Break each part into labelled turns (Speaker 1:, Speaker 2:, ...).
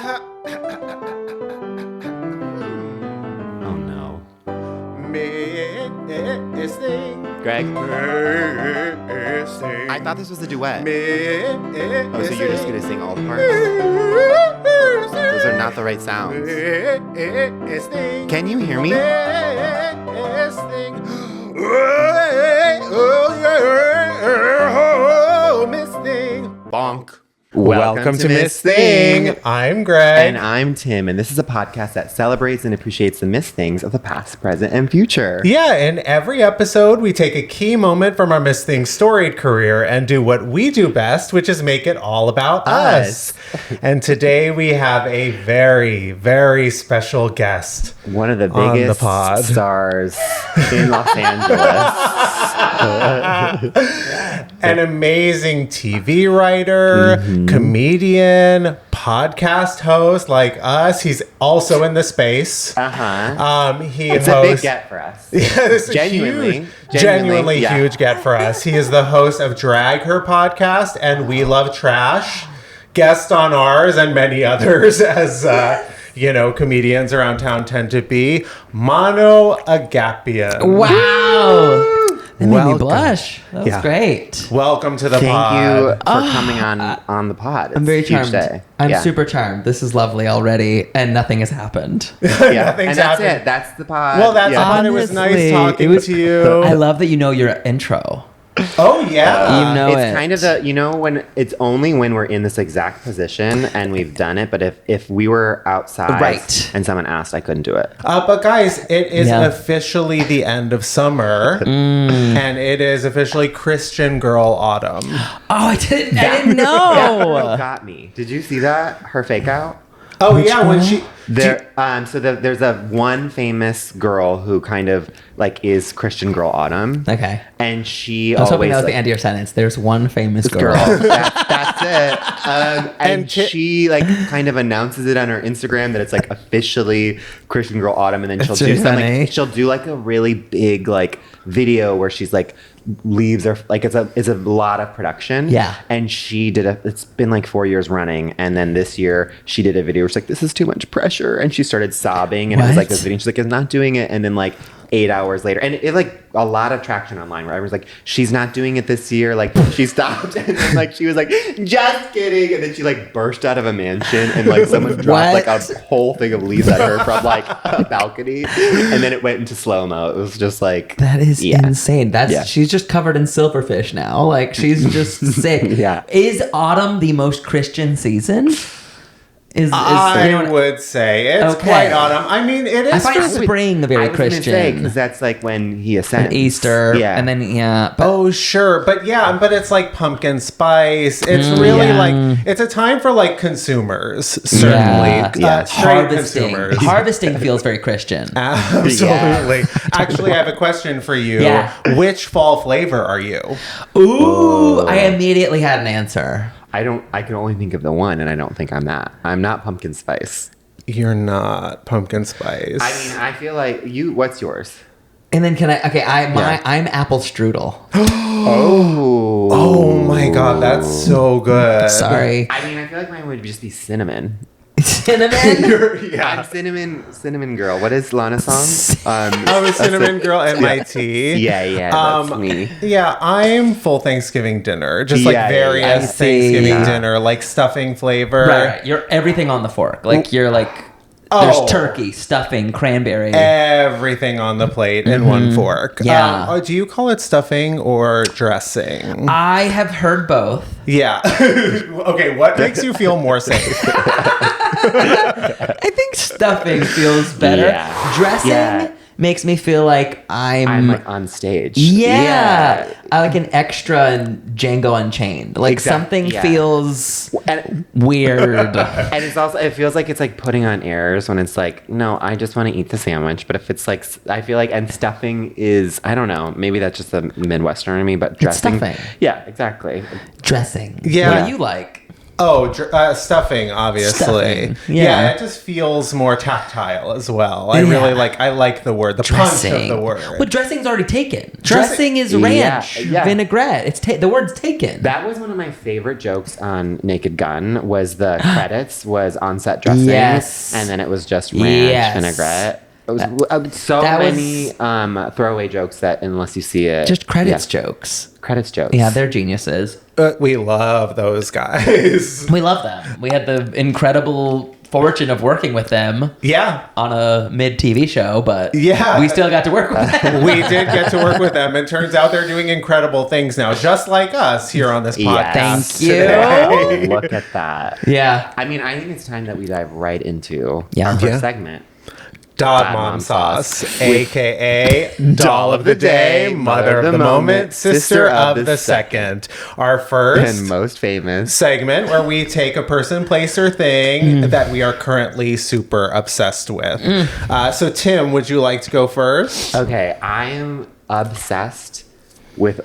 Speaker 1: Oh no.
Speaker 2: Missing.
Speaker 1: Greg?
Speaker 2: Missing.
Speaker 1: I thought this was a duet.
Speaker 2: Missing.
Speaker 1: Oh, so you're just gonna sing all the parts? Those are not the right sounds.
Speaker 2: Missing.
Speaker 1: Can you hear me?
Speaker 2: Missing. Oh, missing.
Speaker 1: Bonk.
Speaker 2: Welcome to Miss Thing. I'm Greg.
Speaker 1: And I'm Tim, and this is a podcast that celebrates and appreciates the Miss Things of the past, present, and future.
Speaker 2: Yeah, in every episode, we take a key moment from our Miss Thing's storied career and do what we do best, which is make it all about us. And today we have a very, very special guest.
Speaker 1: One of the biggest stars in Los Angeles.
Speaker 2: An amazing TV writer, comedian, podcast host like us. He's also in the space.
Speaker 1: It's a big get for us.
Speaker 2: Yeah, this is genuinely huge get for us. He is the host of Drag Her podcast and We Love Trash. Guest on ours and many others, as comedians around town tend to be. Mano Agapion.
Speaker 3: Wow. That made me blush. That was great.
Speaker 2: Welcome to the pod.
Speaker 1: Thank you for coming on the pod.
Speaker 3: I'm very charmed.
Speaker 1: Day.
Speaker 3: I'm super charmed. This is lovely already, and nothing has happened.
Speaker 2: Nothing's
Speaker 1: that's
Speaker 2: happened.
Speaker 1: it. That's the pod.
Speaker 2: Well, that's the pod. It was nice talking to you.
Speaker 3: I love that you know your intro.
Speaker 2: Oh, yeah.
Speaker 1: It's kind of when it's only when we're in this exact position and we've done it. But if we were outside and someone asked, I couldn't do it.
Speaker 2: But guys, it is officially the end of summer and it is officially Christian Girl Autumn.
Speaker 3: Oh, I didn't know.
Speaker 1: That got me. Did you see that? Her fake out?
Speaker 2: Oh, yeah. When she...
Speaker 1: There's a one famous girl who kind of is Christian Girl Autumn.
Speaker 3: Okay.
Speaker 1: And she
Speaker 3: I was
Speaker 1: always
Speaker 3: hoping that was the end of your sentence. There's one famous girl.
Speaker 1: That's it. And she kind of announces it on her Instagram that it's officially Christian Girl Autumn, and then she'll do a really big video where she's leaves her it's a lot of production.
Speaker 3: Yeah.
Speaker 1: And she did it's been 4 years running, and then this year she did a video where she's this is too much pressure, and she started sobbing, and it was this video, and she's I'm not doing it, and then 8 hours later, and it a lot of traction online where everyone's she's not doing it this year, she stopped, and then she was just kidding, and then she burst out of a mansion, and someone dropped a whole thing of leaves at her from a balcony, and then it went into slow-mo. It was just
Speaker 3: that is insane. She's just covered in silverfish now, she's just sick.
Speaker 1: Yeah.
Speaker 3: Is autumn the most Christian season?
Speaker 2: I would say it's quite autumn. I mean, it is.
Speaker 3: I find spring very Christian
Speaker 1: because that's when he ascends.
Speaker 3: And Easter, and then
Speaker 2: but it's pumpkin spice. It's really it's a time for consumers, certainly.
Speaker 3: Harvesting. Harvesting feels very Christian.
Speaker 2: Absolutely. Actually, I have a question for you.
Speaker 3: Yeah.
Speaker 2: Which fall flavor are you?
Speaker 3: Ooh, I immediately had an answer.
Speaker 1: I can only think of the one, and I don't think I'm that. I'm not pumpkin spice.
Speaker 2: You're not pumpkin spice.
Speaker 1: I mean, I feel you. What's yours?
Speaker 3: And then I'm apple strudel.
Speaker 2: Oh my God, that's so good.
Speaker 3: Sorry.
Speaker 1: I mean, I feel mine would just be cinnamon.
Speaker 3: Cinnamon?
Speaker 1: I'm cinnamon girl. What is Lana's song?
Speaker 2: Cinnamon girl NYT.
Speaker 1: Yeah, that's me.
Speaker 2: Yeah, I'm full Thanksgiving dinner. Just various Thanksgiving dinner, stuffing flavor.
Speaker 3: Right. You're everything on the fork. You're there's turkey, stuffing, cranberry.
Speaker 2: Everything on the plate in one fork.
Speaker 3: Yeah.
Speaker 2: Do you call it stuffing or dressing?
Speaker 3: I have heard both.
Speaker 2: Yeah. Okay, what makes you feel more safe?
Speaker 3: I think stuffing feels better.
Speaker 1: Yeah.
Speaker 3: Dressing makes me feel I'm
Speaker 1: on stage.
Speaker 3: Yeah. I like an extra in Django Unchained. Something feels weird.
Speaker 1: And it's also, it feels it's putting on airs when it's no, I just want to eat the sandwich. But if it's I feel and stuffing is, I don't know, maybe that's just a Midwestern in me, but dressing.
Speaker 3: It's stuffing.
Speaker 1: Yeah, exactly.
Speaker 3: Dressing.
Speaker 2: Yeah.
Speaker 3: What do you like?
Speaker 2: Oh, stuffing, obviously.
Speaker 3: Stuffing,
Speaker 2: yeah, it just feels more tactile as well. I really like the word, the
Speaker 3: dressing.
Speaker 2: punch of the word.
Speaker 3: Well, dressing's already taken. Dressing is ranch, vinaigrette. It's the word's taken.
Speaker 1: That was one of my favorite jokes on Naked Gun. Was the credits was on-set dressing, and then it was just ranch vinaigrette. It was so many throwaway jokes that unless you see it,
Speaker 3: just credits jokes.
Speaker 1: Credits jokes.
Speaker 3: Yeah, they're geniuses.
Speaker 2: We love those guys.
Speaker 3: We love them. We had the incredible fortune of working with them.
Speaker 2: Yeah.
Speaker 3: On a mid-TV show, but we still got to work with them.
Speaker 2: We did get to work with them, and turns out they're doing incredible things now, just like us here on this podcast.
Speaker 3: Thank you.
Speaker 1: Look at that.
Speaker 3: Yeah.
Speaker 1: I mean, I think it's time that we dive right into our first segment.
Speaker 2: Dog Mom Sauce, a.k.a. Doll of the Day, Mother of the Moment, Sister of the Second. Our first
Speaker 1: and most famous
Speaker 2: segment where we take a person, place, or thing that we are currently super obsessed with. So, Tim, would you like to go first?
Speaker 1: Okay, I am obsessed with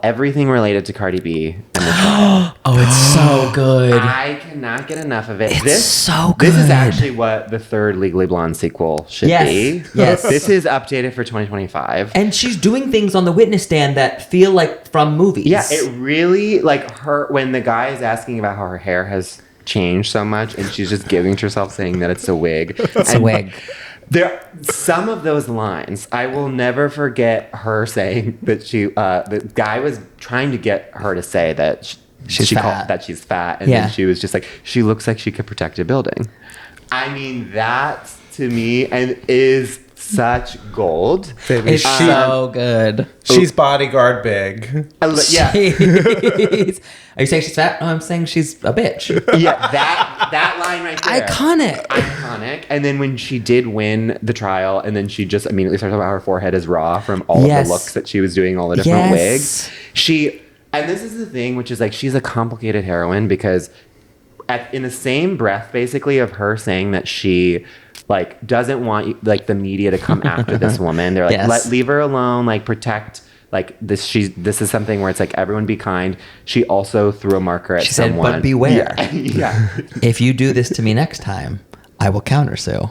Speaker 1: everything related to Cardi B and the trial.
Speaker 3: Oh, it's so good.
Speaker 1: I cannot get enough of it.
Speaker 3: It's so good.
Speaker 1: This is actually what the third Legally Blonde sequel should be.
Speaker 3: Yes.
Speaker 1: This is updated for 2025.
Speaker 3: And she's doing things on the witness stand that feel like from movies.
Speaker 1: Yeah, it really, like when the guy is asking about how her hair has changed so much and she's just giving to herself saying that it's a wig.
Speaker 3: It's a wig.
Speaker 1: Some of those lines, I will never forget her saying that the guy was trying to get her to say that she's fat. And then she was just like, she looks like she could protect a building. I mean, that to me is such gold.
Speaker 2: Baby,
Speaker 3: it's so good.
Speaker 2: She's bodyguard big.
Speaker 1: Yeah.
Speaker 3: Are you saying she's fat? No, I'm saying she's a bitch.
Speaker 1: Yeah, that line right there. Iconic. And then when she did win the trial, and then she just immediately started talking about her forehead is raw from all of the looks that she was doing, all the different wigs. And this is the thing, which is like, she's a complicated heroine because in the same breath, basically, of her saying that she like doesn't want like the media to come after this woman. They're like, leave her alone, like protect like this. This is something where it's like, everyone be kind. She also threw a marker at someone.
Speaker 3: Said, but beware.
Speaker 1: Yeah.
Speaker 3: If you do this to me next time, I will countersue.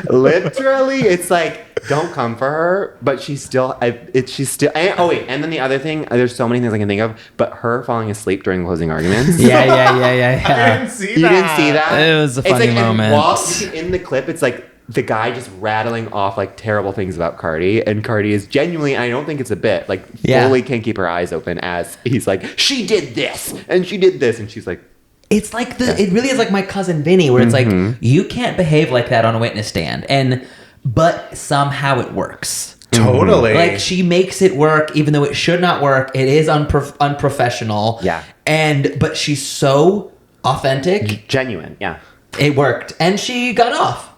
Speaker 1: Literally, it's like, don't come for her, but she's still. And then the other thing, there's so many things I can think of, but her falling asleep during closing arguments.
Speaker 3: Yeah.
Speaker 2: I didn't see that.
Speaker 1: You didn't see that?
Speaker 3: It was a funny moment.
Speaker 1: In the clip, it's like the guy just rattling off like terrible things about Cardi, and Cardi is genuinely, I don't think it's a bit, like fully can't keep her eyes open as he's like, she did this and she did this, and she's like.
Speaker 3: It's like it really is like My Cousin Vinny, where it's like, you can't behave like that on a witness stand, but somehow it works.
Speaker 2: Totally.
Speaker 3: Like, she makes it work, even though it should not work. It is unprofessional.
Speaker 1: Yeah.
Speaker 3: But she's so authentic.
Speaker 1: Genuine, yeah.
Speaker 3: It worked. And she got off.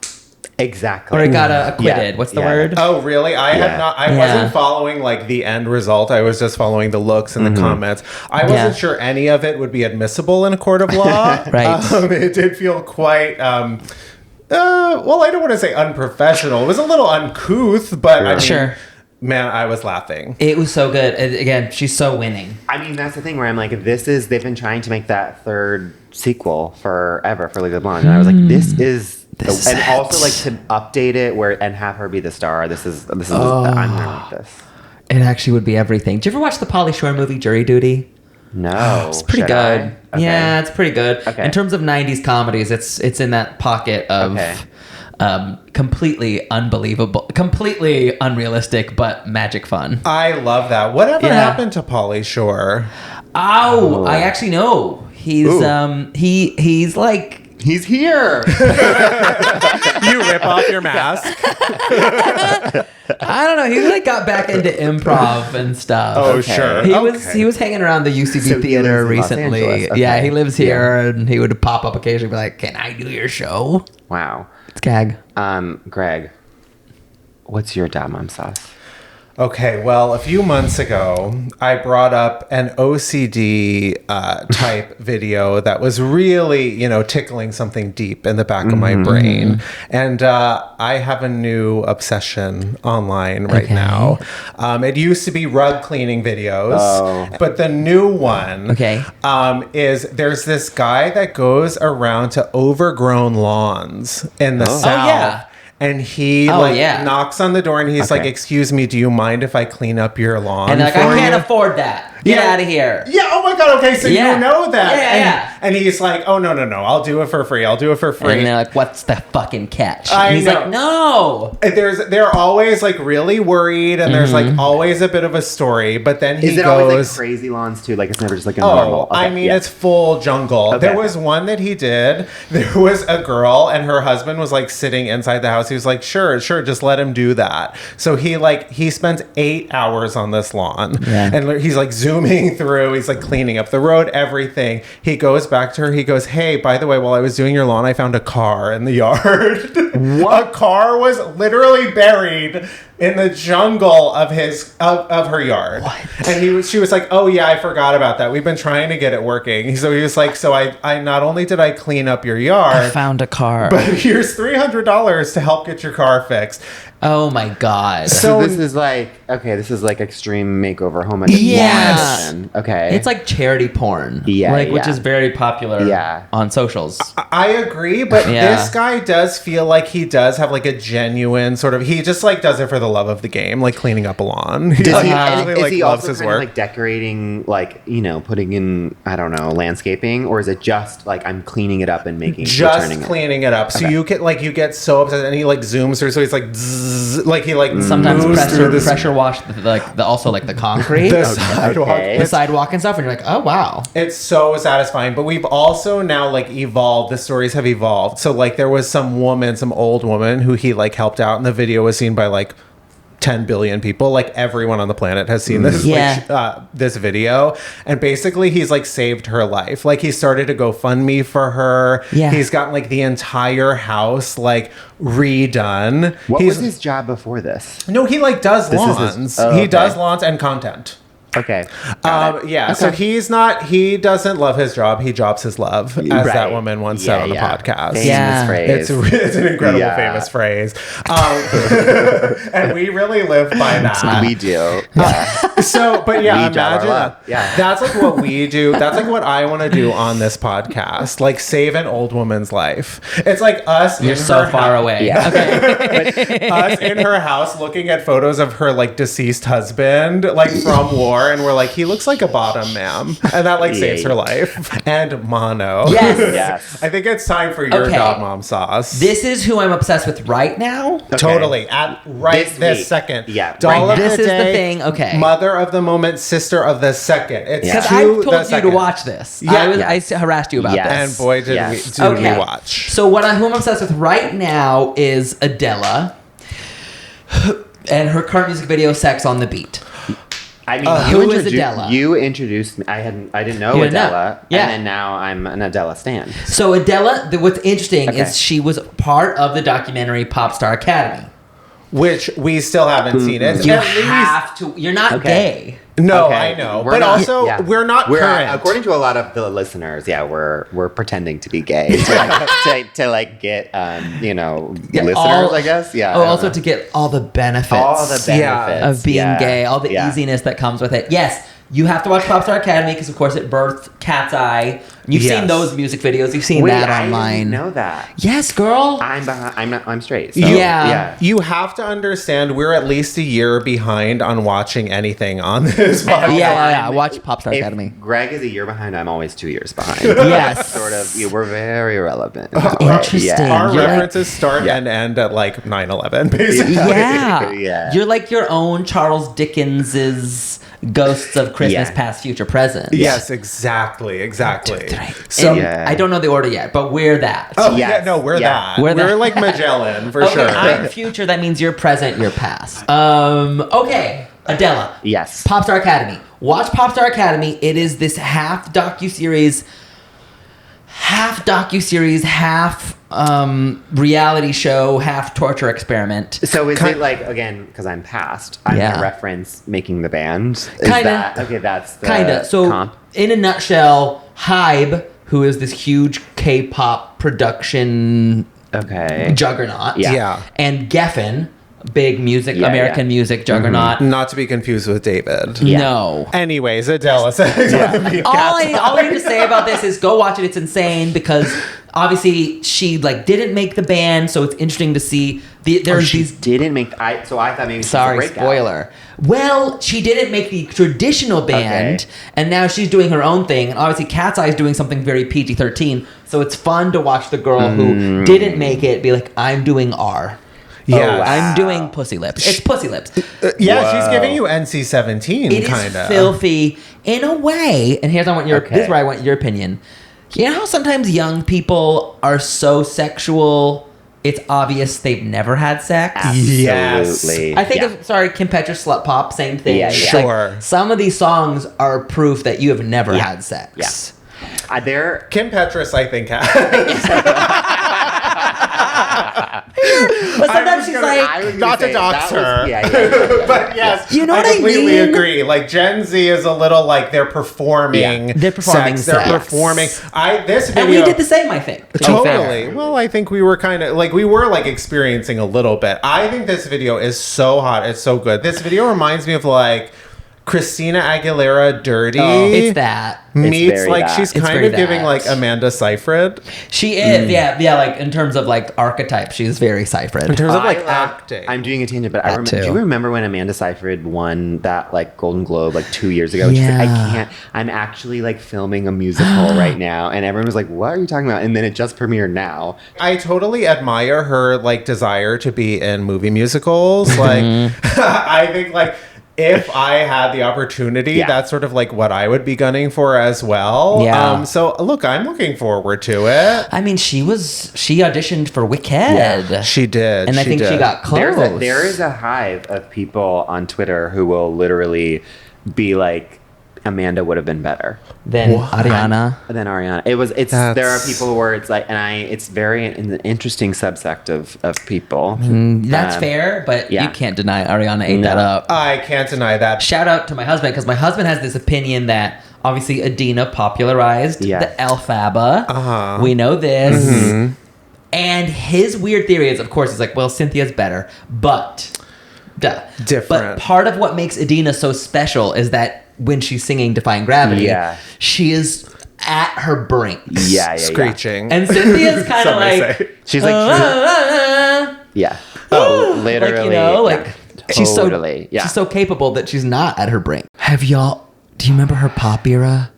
Speaker 1: Exactly.
Speaker 3: Or it got acquitted. What's the word?
Speaker 2: Oh, really? I wasn't following like the end result. I was just following the looks and the comments. I wasn't sure any of it would be admissible in a court of law.
Speaker 3: Right.
Speaker 2: It did feel quite well, I don't want to say unprofessional. It was a little uncouth, but I mean, man, I was laughing.
Speaker 3: It was so good. Again, she's so winning.
Speaker 1: I mean, that's the thing where I'm like, they've been trying to make that third sequel forever for Legally Blonde, and I was like, this is also like to update it and have her be the star. This is I'm gonna like this.
Speaker 3: It actually would be everything. Did you ever watch the Pauly Shore movie Jury Duty?
Speaker 1: No.
Speaker 3: It's pretty good.
Speaker 1: Okay.
Speaker 3: Yeah, it's pretty good.
Speaker 1: Okay.
Speaker 3: In terms of 90s comedies, it's in that pocket of completely unbelievable, completely unrealistic, but magic fun.
Speaker 2: I love that. Whatever happened to Pauly Shore?
Speaker 3: Oh, I actually know. He's like...
Speaker 1: He's here.
Speaker 2: You rip off your mask.
Speaker 3: I don't know. He like got back into improv and stuff.
Speaker 2: Oh, sure.
Speaker 3: He was hanging around the UCB theater recently. Okay. Yeah, he lives here, and he would pop up occasionally, and be like, "Can I do your show?"
Speaker 1: Wow.
Speaker 3: It's gag.
Speaker 1: Greg, what's your Dad Mom sauce?
Speaker 2: Okay, well, a few months ago, I brought up an OCD type video that was really, tickling something deep in the back of my brain. And I have a new obsession online right now. It used to be rug cleaning videos, but the new one is there's this guy that goes around to overgrown lawns in the South.
Speaker 3: Oh, yeah.
Speaker 2: And he knocks on the door and he's like, "Excuse me, do you mind if I clean up your lawn?"
Speaker 3: And they're like, "I can't afford that. Get out of here."
Speaker 2: Yeah. Oh my God. Okay. So you know that.
Speaker 3: Yeah.
Speaker 2: And he's like, "Oh no. I'll do it for free. I'll do it for free."
Speaker 3: And they're like, "What's the fucking catch?"
Speaker 2: And
Speaker 3: he's like, "No."
Speaker 2: They're always like really worried, and there's like always a bit of a story. But then he
Speaker 1: goes. Is it always like crazy lawns too? Like it's never just like a normal. Okay,
Speaker 2: I mean, it's full jungle. Okay. There was one that he did. There was a girl, and her husband was like sitting inside the house. He was like, "Sure, just let him do that." So he spends 8 hours on this lawn, and he's like zooming through. He's like cleaning up the road, everything. He goes back to her. He goes, "Hey, by the way, while I was doing your lawn, I found a car in the yard." What? A car was literally buried in the jungle of her yard. What? And she was like, "Oh yeah, I forgot about that. We've been trying to get it working." So he was like, "So I not only did I clean up your yard,
Speaker 3: I found a car,
Speaker 2: but here's $300 to help get your car fixed."
Speaker 3: Oh my God.
Speaker 1: So this is like extreme makeover home edition.
Speaker 3: Yes.
Speaker 1: Okay.
Speaker 3: It's like charity porn.
Speaker 1: Yeah.
Speaker 3: Which is very popular on socials.
Speaker 2: I agree, but this guy does feel like he does have like a genuine sort of, he just like does it for the love of the game, like cleaning up a lawn.
Speaker 1: Is he loves his work? Like decorating, like, putting in, I don't know, landscaping, or is it just like I'm cleaning it up and
Speaker 2: just cleaning it up? So you get so upset, and he like zooms through, so he's like zzz, like he like
Speaker 3: sometimes pressure wash the concrete,
Speaker 2: the sidewalk
Speaker 3: and stuff, and you're like, oh wow,
Speaker 2: it's so satisfying. But we've also now like evolved. The stories have evolved. So like there was some old woman who he like helped out, and the video was seen by like 10 billion people. Like everyone on the planet has seen this this video, and basically he's like saved her life. Like he started a GoFundMe for her. He's gotten like the entire house like redone.
Speaker 1: What was his job before this?
Speaker 2: No, he like does lawns. He does lawns and content.
Speaker 1: Okay.
Speaker 2: So he doesn't love his job. He jobs his love, as that woman once said on the podcast.
Speaker 1: Famous phrase.
Speaker 2: It's an incredible famous phrase. And we really live by that.
Speaker 1: We do.
Speaker 2: Imagine that's like what we do. That's like what I want to do on this podcast. Like save an old woman's life. It's like us.
Speaker 3: You're so far away.
Speaker 1: Yeah.
Speaker 2: Okay. Us in her house looking at photos of her like deceased husband, like from war. And we're like, he looks like a bottom, ma'am. And that like saves her life. And Mano.
Speaker 3: Yes.
Speaker 2: I think it's time for your dog mom sauce.
Speaker 3: This is who I'm obsessed with right now.
Speaker 2: Okay. Totally. At this second.
Speaker 1: Yeah.
Speaker 2: Doll of
Speaker 3: this
Speaker 2: the
Speaker 3: is
Speaker 2: day,
Speaker 3: the thing. Okay.
Speaker 2: Mother of the moment, sister of the second. It's
Speaker 3: because I told you to watch this. I harassed you about this.
Speaker 2: And boy, did we watch.
Speaker 3: So who I'm obsessed with right now is Adela. And her current music video, Sex on the Beat.
Speaker 1: I mean,
Speaker 3: who is Adela?
Speaker 1: You introduced me. I didn't know Adela, and then now I'm an Adela stan.
Speaker 3: So Adela, what's interesting is she was part of the documentary Pop Star Academy,
Speaker 2: which we still haven't seen. It.
Speaker 3: You have to. You're not gay.
Speaker 2: No, I know, we're not current.
Speaker 1: According to a lot of the listeners, we're pretending to be gay to like get listeners, I guess. Yeah.
Speaker 3: Oh, also to get all the benefits. Of being gay, all the easiness that comes with it. Yes. You have to watch Pop Star Academy because, of course, it birthed Cat's Eye. You've seen those music videos. You've seen that online.
Speaker 1: I didn't know that.
Speaker 3: Yes, girl.
Speaker 1: I'm straight. So,
Speaker 2: You have to understand we're at least a year behind on watching anything on this podcast.
Speaker 3: Watch Pop Star Academy.
Speaker 1: If Greg is a year behind, I'm always 2 years behind.
Speaker 3: Yes.
Speaker 1: Sort of. We're very relevant.
Speaker 3: Interesting.
Speaker 2: Our references start and end at like 9/11, basically.
Speaker 3: Yeah. You're like your own Charles Dickens's Ghosts of Christmas Past, Future, Present.
Speaker 2: Yes, exactly.
Speaker 3: 1, 2, 3. So I don't know the order yet, but we're that.
Speaker 2: Oh, we're that. We're like Magellan, for sure.
Speaker 3: I'm future, that means you're present, you're past. Okay, Adela.
Speaker 1: Yes.
Speaker 3: Pop Star Academy. Watch Pop Star Academy. It is this half docuseries, half reality show, half torture experiment.
Speaker 1: So is it like, again, because I'm gonna reference Making the Band?
Speaker 3: Kinda.
Speaker 1: Okay, that's the
Speaker 3: Kinda. So
Speaker 1: comp.
Speaker 3: in a nutshell, Hybe, who is this huge K-pop production juggernaut.
Speaker 2: Yeah.
Speaker 3: And Geffen, big music, American music juggernaut.
Speaker 2: Not to be confused with David.
Speaker 3: Yeah. No.
Speaker 2: Anyways, Adele is all
Speaker 3: I need to say about this is go watch it. It's insane because obviously she didn't make the band, so it's interesting to see
Speaker 1: didn't make. I thought maybe.
Speaker 3: Sorry, spoiler. Well, she didn't make the traditional band, and now she's doing her own thing. And obviously, Cat's Eye is doing something very PG-13. So it's fun to watch the girl who didn't make it be like, I'm doing R.
Speaker 2: Yeah,
Speaker 3: wow. I'm doing Pussy Lips. It's Pussy Lips.
Speaker 2: She's giving you NC-17.
Speaker 3: It is filthy in a way. And this is where I want your opinion. You know how sometimes young people are so sexual, it's obvious they've never had sex?
Speaker 1: Absolutely.
Speaker 2: Yes.
Speaker 1: I
Speaker 3: think of Kim Petras, Slut Pop, same thing.
Speaker 1: Yeah.
Speaker 2: Sure.
Speaker 3: Some of these songs are proof that you have never had sex.
Speaker 1: Yeah.
Speaker 2: Kim Petras, I think, has.
Speaker 3: But sometimes she's
Speaker 2: not to dox her. But yes,
Speaker 3: you know what I
Speaker 2: completely agree. Like Gen Z is a little like they're performing.
Speaker 3: They're performing
Speaker 2: sex. They're performing. This video,
Speaker 3: and we did the same, I think.
Speaker 2: Totally. Well, I think we were kind of experiencing a little bit. I think this video is so hot. It's so good. This video reminds me of Christina Aguilera Dirty.
Speaker 3: It's that.
Speaker 2: Meets she's kind of giving Amanda Seyfried.
Speaker 3: She is, yeah, in terms of archetype, she's very Seyfried.
Speaker 2: In terms of acting.
Speaker 1: I'm doing a tangent, but do you remember when Amanda Seyfried won that Golden Globe 2 years ago? She's like, I can't, I'm actually filming a musical right now. And everyone was like, what are you talking about? And then it just premiered now.
Speaker 2: I totally admire her desire to be in movie musicals. I think if I had the opportunity, that's sort of what I would be gunning for as well.
Speaker 3: Yeah.
Speaker 2: So look, I'm looking forward to it.
Speaker 3: I mean, she auditioned for Wicked. Yeah,
Speaker 2: she did.
Speaker 3: And I think she got close.
Speaker 1: There is a hive of people on Twitter who will literally be like, Amanda would have been better
Speaker 3: than Ariana.
Speaker 1: There are people where it's it's very an interesting subsect of people.
Speaker 3: That's fair, but you can't deny Ariana ate that up.
Speaker 2: I can't deny that.
Speaker 3: Shout out to my husband, because my husband has this opinion that obviously Adina popularized the Elphaba. We know this. Mm-hmm. And his weird theory is, of course, he's well, Cynthia's better, but
Speaker 2: different.
Speaker 3: But part of what makes Adina so special is that when she's singing Defying Gravity, she is at her brink.
Speaker 2: Screeching.
Speaker 3: And Cynthia's kind of
Speaker 1: she's literally.
Speaker 3: She's she's so capable that she's not at her brink. Do you remember her pop era?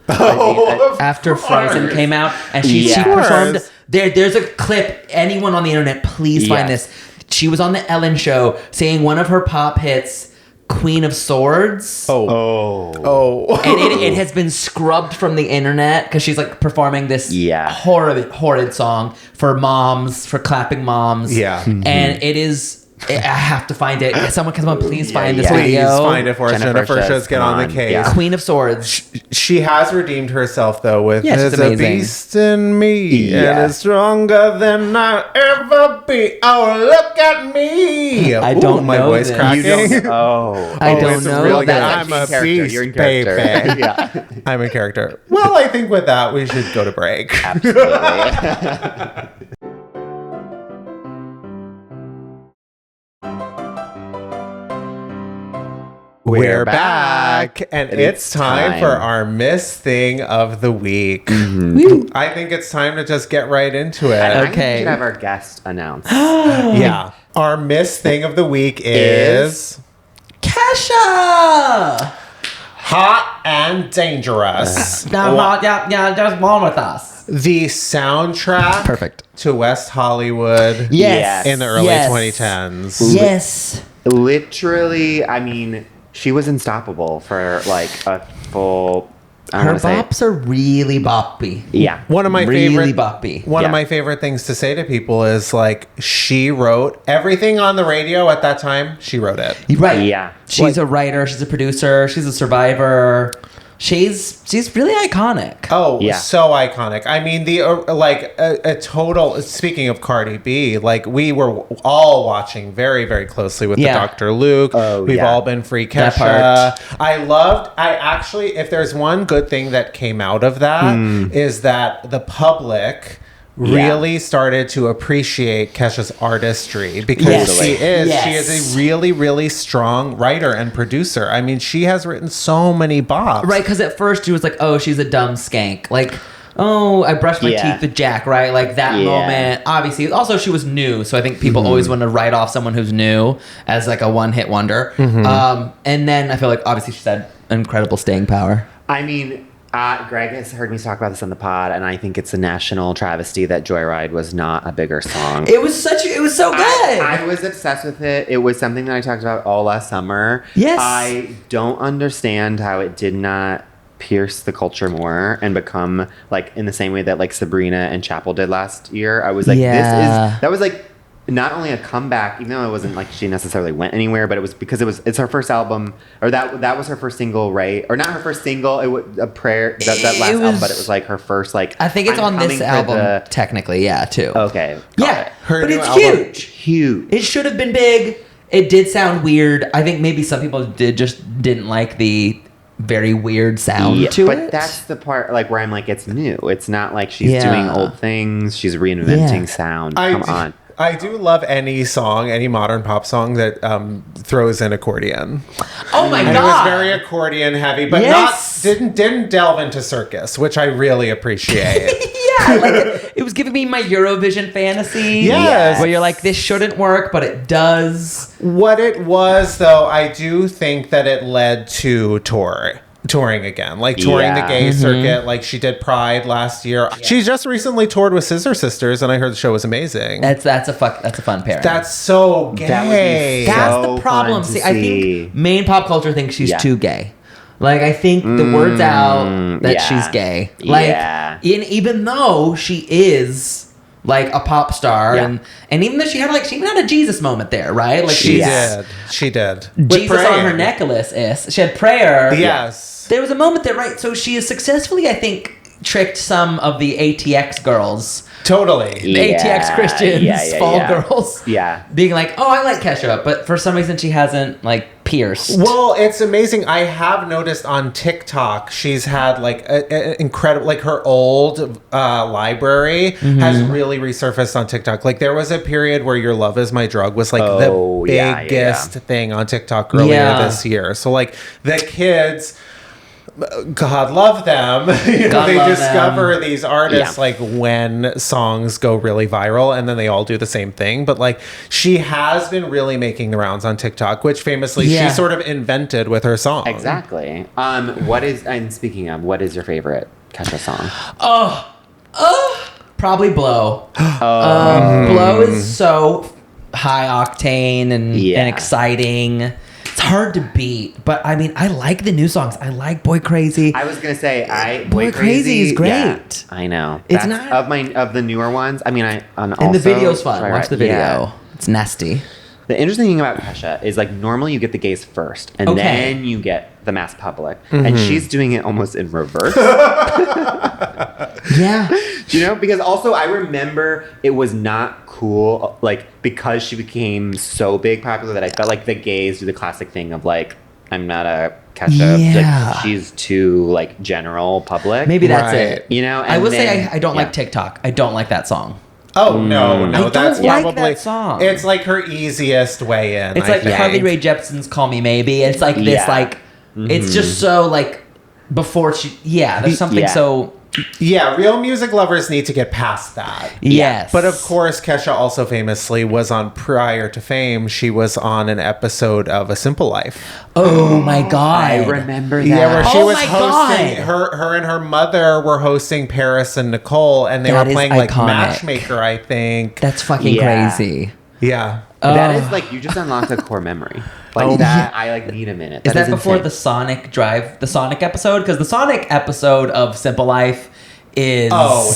Speaker 3: After Frozen came out, and she performed. There's a clip. Anyone on the internet, please find this. She was on the Ellen Show saying one of her pop hits, Queen of Swords.
Speaker 2: Oh.
Speaker 3: And it has been scrubbed from the internet because she's like performing this horrid song for moms, for clapping moms.
Speaker 2: Yeah.
Speaker 3: Mm-hmm. And it is... I have to find it. Someone, come on, please find this
Speaker 2: video.
Speaker 3: Please
Speaker 2: find it for us. Jennifer should get on the case.
Speaker 3: Yeah. Queen of Swords.
Speaker 2: She has redeemed herself, though, with "There's a beast in me, and it's stronger than I'll ever be. Oh, look at me!"
Speaker 3: I don't
Speaker 2: my
Speaker 3: know
Speaker 2: voice
Speaker 3: this.
Speaker 2: cracking.
Speaker 3: I don't know
Speaker 2: really
Speaker 3: that.
Speaker 2: I'm a beast,
Speaker 1: You're in
Speaker 2: baby.
Speaker 1: character.
Speaker 2: I'm a character. Well, I think with that, we should go to break.
Speaker 1: Absolutely.
Speaker 2: We're back, and it's time for our Miss Thing of the Week. Mm-hmm. I think it's time to just get right into it.
Speaker 1: I think we should have our guest announce.
Speaker 2: Yeah. Our Miss Thing of the Week is...
Speaker 3: Kesha!
Speaker 2: Hot and Dangerous.
Speaker 3: Just one with us.
Speaker 2: The soundtrack to West Hollywood in the early 2010s.
Speaker 3: Yes.
Speaker 1: Literally, I mean... She was unstoppable for a full.
Speaker 3: Her bops are really boppy.
Speaker 1: Yeah,
Speaker 2: one of my
Speaker 3: really
Speaker 2: favorite
Speaker 3: boppy.
Speaker 2: One of my favorite things to say to people is she wrote everything on the radio at that time. She wrote it.
Speaker 3: Right.
Speaker 1: Yeah.
Speaker 3: She's a writer. She's a producer. She's a survivor. she's really iconic.
Speaker 2: Oh, yeah. So iconic. I mean, the a total. Speaking of Cardi B, like we were all watching very, very closely with the Dr. Luke. We've all been free Kesha. I actually, if there's one good thing that came out of that, is that the public really started to appreciate Kesha's artistry because she is a really, really strong writer and producer. I mean, she has written so many bops.
Speaker 3: Right, because at first she was like, oh, she's a dumb skank. Like, oh, I brushed my teeth with Jack, right? Like that moment. Obviously, also she was new, so I think people always want to write off someone who's new as like a one-hit wonder. And then I feel like obviously she's had incredible staying power.
Speaker 1: I mean, Greg has heard me talk about this on the pod, and I think it's a national travesty that Joyride was not a bigger song.
Speaker 3: It was so good.
Speaker 1: I was obsessed with it. It was something that I talked about all last summer.
Speaker 3: Yes.
Speaker 1: I don't understand how it did not pierce the culture more and become like in the same way that like Sabrina and Chapel did last year. I was like, that was like not only a comeback, even though it wasn't like she necessarily went anywhere, but it was because it's her first album, or that was her first single, right? Or not her first single. It was a prayer that last album, but it was like her first like.
Speaker 3: I think it's on this album technically, too.
Speaker 1: Okay,
Speaker 3: yeah, but it's huge. It should have been big. It did sound weird. I think maybe some people didn't like the very weird sound to it.
Speaker 1: But that's the part like where I'm like, it's new. It's not like she's doing old things. She's reinventing sound. Come on.
Speaker 2: I do love any song, any modern pop song that throws in accordion.
Speaker 3: Oh my god!
Speaker 2: It was very accordion heavy, but didn't delve into circus, which I really appreciate.
Speaker 3: Like it was giving me my Eurovision fantasy.
Speaker 2: Yes,
Speaker 3: where you're like, this shouldn't work, but it does.
Speaker 2: What it was, though, I do think that it led to touring again, like touring the gay circuit, like she did Pride last year. She just recently toured with Scissor Sisters, and I heard the show was amazing.
Speaker 3: That's a fun pairing.
Speaker 2: That's so gay.
Speaker 3: That's the problem. See, I think main pop culture thinks she's too gay. Like I think the word's out that she's gay. Like even though she is like a pop star, and even though she even had a Jesus moment there, right? Like
Speaker 2: she did.
Speaker 3: Jesus on her necklace. She had prayer.
Speaker 2: Yes.
Speaker 3: There was a moment there, right? So she has successfully, I think, tricked some of the ATX girls.
Speaker 2: Totally.
Speaker 3: The ATX Christians, fall girls.
Speaker 1: Yeah.
Speaker 3: Being like, oh, I like Kesha, but for some reason she hasn't, like, pierced.
Speaker 2: Well, it's amazing. I have noticed on TikTok, she's had, like, an incredible, like, her old library has really resurfaced on TikTok. Like, there was a period where Your Love Is My Drug was, like, the biggest thing on TikTok earlier this year. So, like, the kids... God love them. They discover these artists like when songs go really viral, and then they all do the same thing. But like she has been really making the rounds on TikTok, which famously she sort of invented with her song.
Speaker 1: Exactly. And speaking of, what is your favorite Kesha song?
Speaker 3: Probably Blow. Blow is so high octane and exciting. It's hard to beat, but I mean, I like the new songs. I like Boy Crazy.
Speaker 1: I was gonna say,
Speaker 3: Boy Crazy is great.
Speaker 1: Yeah, I know.
Speaker 3: It's not
Speaker 1: of the newer ones. I mean,
Speaker 3: and the video's fun. Watch the video. Yeah. It's nasty.
Speaker 1: The interesting thing about Kesha is like normally you get the gays first, and then you get the mass public, and she's doing it almost in reverse. Do you know? Because also I remember it was not cool, like because she became so big popular that I felt like the gays do the classic thing of like, I'm not a Kesha, like, she's too like general public.
Speaker 3: Maybe that's it.
Speaker 1: You know, and
Speaker 3: I will say I don't like TikTok. I don't like that song.
Speaker 2: Oh no, that's
Speaker 3: like
Speaker 2: probably
Speaker 3: that song.
Speaker 2: It's like her easiest way in.
Speaker 3: It's like Carly Rae Jepsen's "Call Me Maybe." It's like this, like it's just so like before she. Yeah, there's something so.
Speaker 2: Yeah, real music lovers need to get past that.
Speaker 3: Yes.
Speaker 2: But of course, Kesha also famously was on, prior to fame, she was on an episode of A Simple Life.
Speaker 3: Oh my God.
Speaker 1: I remember that.
Speaker 2: Yeah, where she was hosting, her and her mother were hosting Paris and Nicole, and they were playing like Matchmaker, I think.
Speaker 3: That's fucking crazy.
Speaker 2: Yeah.
Speaker 1: That is like, you just unlocked a core memory. Like that, I like need a minute.
Speaker 3: Is that before the Sonic episode? Because the Sonic episode of Simple Life is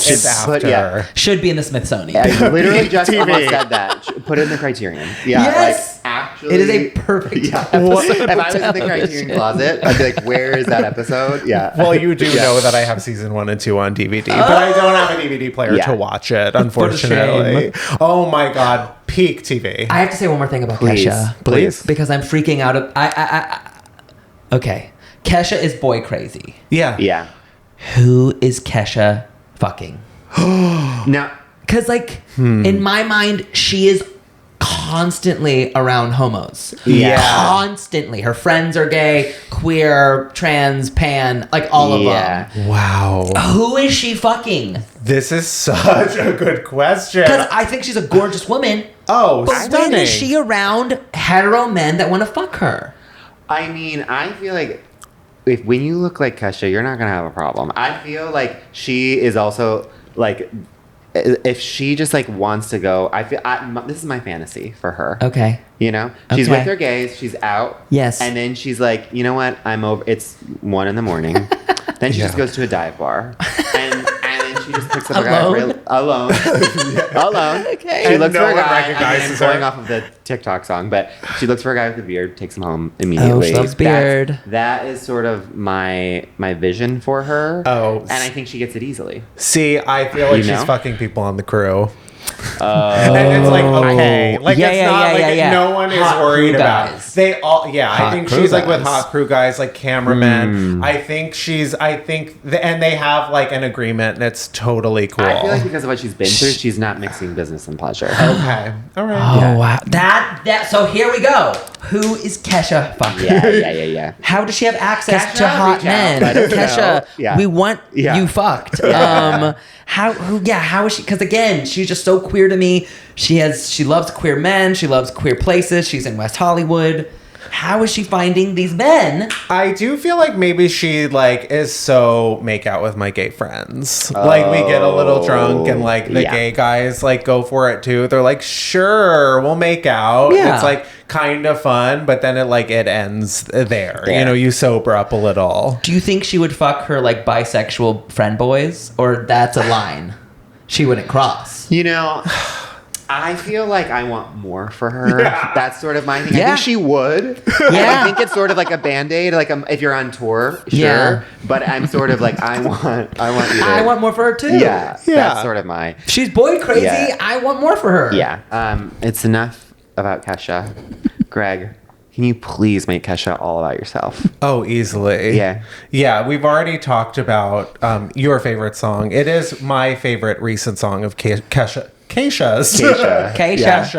Speaker 2: it's after.
Speaker 3: Should be in the Smithsonian.
Speaker 1: I literally just almost said that. Put it in the Criterion. Yeah,
Speaker 3: yes.
Speaker 1: Actually,
Speaker 3: it is a perfect episode.
Speaker 1: If I was in the Criterion closet, I'd be like, "Where is that episode?" Yeah.
Speaker 2: Well, you do know that I have season 1 and 2 on DVD, but I don't have a DVD player to watch it, unfortunately. Oh my god, peak TV.
Speaker 3: I have to say one more thing about Kesha,
Speaker 2: please,
Speaker 3: because I'm freaking out. Okay, Kesha is boy crazy.
Speaker 2: Yeah.
Speaker 3: Who is Kesha fucking?
Speaker 1: Now,
Speaker 3: because in my mind, she is constantly around homos. Constantly. Her friends are gay, queer, trans, pan, all of them.
Speaker 2: Wow.
Speaker 3: Who is she fucking?
Speaker 2: This is such a good question.
Speaker 3: Because I think she's a gorgeous woman.
Speaker 2: Oh,
Speaker 3: but
Speaker 2: stunning.
Speaker 3: when is she around hetero men that want to fuck her?
Speaker 1: I mean, I feel like when you look like Kesha, you're not gonna have a problem. I feel like she is also if she just wants to go, this is my fantasy for her.
Speaker 3: Okay.
Speaker 1: You know, she's with her gays, she's out.
Speaker 3: Yes.
Speaker 1: And then she's like, you know what? I'm over. It's 1 a.m. Then she just goes to a dive bar, and then she just picks up a guy alone. Alone.
Speaker 3: Okay.
Speaker 1: She looks for a guy.
Speaker 2: Recognizes
Speaker 1: I'm going off of the TikTok song, but she looks for a guy with a beard, takes him home immediately.
Speaker 3: Oh, she loves beard.
Speaker 1: That is sort of my vision for her.
Speaker 2: Oh.
Speaker 1: And I think she gets it easily.
Speaker 2: See, I feel like she's fucking people on the crew. And it's okay. No one is worried about it. They all, I think she's with hot crew guys, cameramen. I think and they have an agreement, and it's totally cool.
Speaker 1: I feel like because of what she's been through, she's not mixing business and pleasure.
Speaker 2: Okay. All right.
Speaker 3: Oh, wow. So here we go. Who is Kesha fucking?
Speaker 1: Yeah.
Speaker 3: How does she have access to hot men? Kesha, we want you fucked. How is she? Because again, she's just so queer to me. She loves queer men. She loves queer places. She's in West Hollywood. How is she finding these men?
Speaker 2: I do feel like maybe she is so make out with my gay friends. We get a little drunk and the gay guys go for it too. They're like, sure, we'll make out.
Speaker 3: Yeah.
Speaker 2: It's kind of fun, but then it ends there. You know, you sober up a little.
Speaker 3: Do you think she would fuck her bisexual friend boys, or that's a line she wouldn't cross?
Speaker 1: You know, I feel like I want more for her. Yeah. That's sort of my thing. I think she would. I think it's sort of like a Band-Aid, if you're on tour, sure. Yeah. But I'm sort of I want you to...
Speaker 3: I want more for her too.
Speaker 1: Yeah. That's sort of my...
Speaker 3: She's boy crazy. Yeah. I want more for her.
Speaker 1: Yeah. It's enough about Kesha. Greg, can you please make Kesha all about yourself?
Speaker 2: Oh, easily.
Speaker 1: Yeah.
Speaker 2: Yeah, we've already talked about your favorite song. It is my favorite recent song of Kesha's. Kesha.
Speaker 3: $HA.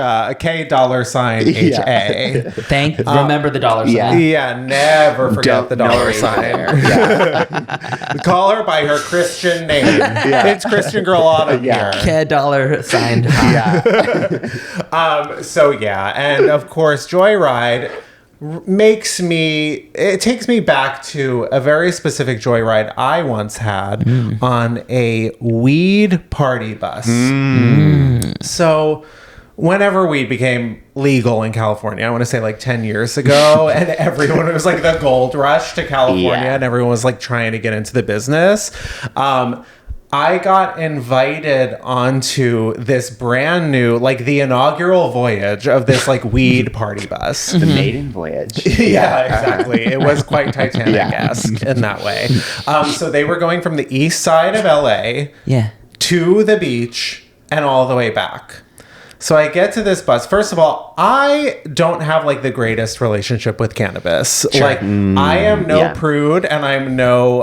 Speaker 3: Remember the dollar sign.
Speaker 2: Yeah, never forget the dollar sign. Call her by her Christian name. It's Christian Girl Autumn here.
Speaker 3: K dollar sign.
Speaker 2: And of course, Joyride takes me back to a very specific joyride I once had on a weed party bus. So whenever weed became legal in California, I want to say 10 years ago, and everyone, it was the gold rush to California, and everyone was trying to get into the business. I got invited onto this brand new, the inaugural voyage of this weed party bus.
Speaker 1: The maiden voyage.
Speaker 2: Yeah, exactly. It was quite Titanic-esque in that way. So they were going from the east side of LA to the beach and all the way back. So I get to this bus. First of all, I don't have the greatest relationship with cannabis. Sure. I am no prude, and I'm no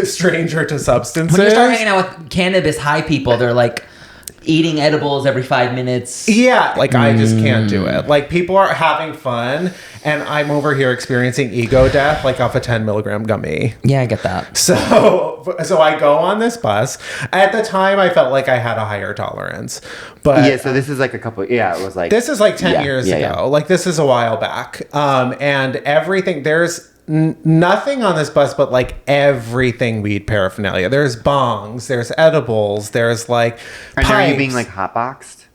Speaker 2: stranger to substances.
Speaker 3: When you start hanging out with cannabis high people, they're eating edibles every 5 minutes.
Speaker 2: Yeah, I just can't do it. People are having fun, and I'm over here experiencing ego death, off a 10 milligram gummy.
Speaker 3: Yeah, I get that.
Speaker 2: So I go on this bus. At the time, I felt like I had a higher tolerance. But
Speaker 1: so this is a couple. Yeah, it was
Speaker 2: this is 10 years ago. This is a while back. And everything, there's nothing on this bus but everything weed paraphernalia. There's bongs, there's edibles, there's
Speaker 1: Are you being hotboxed?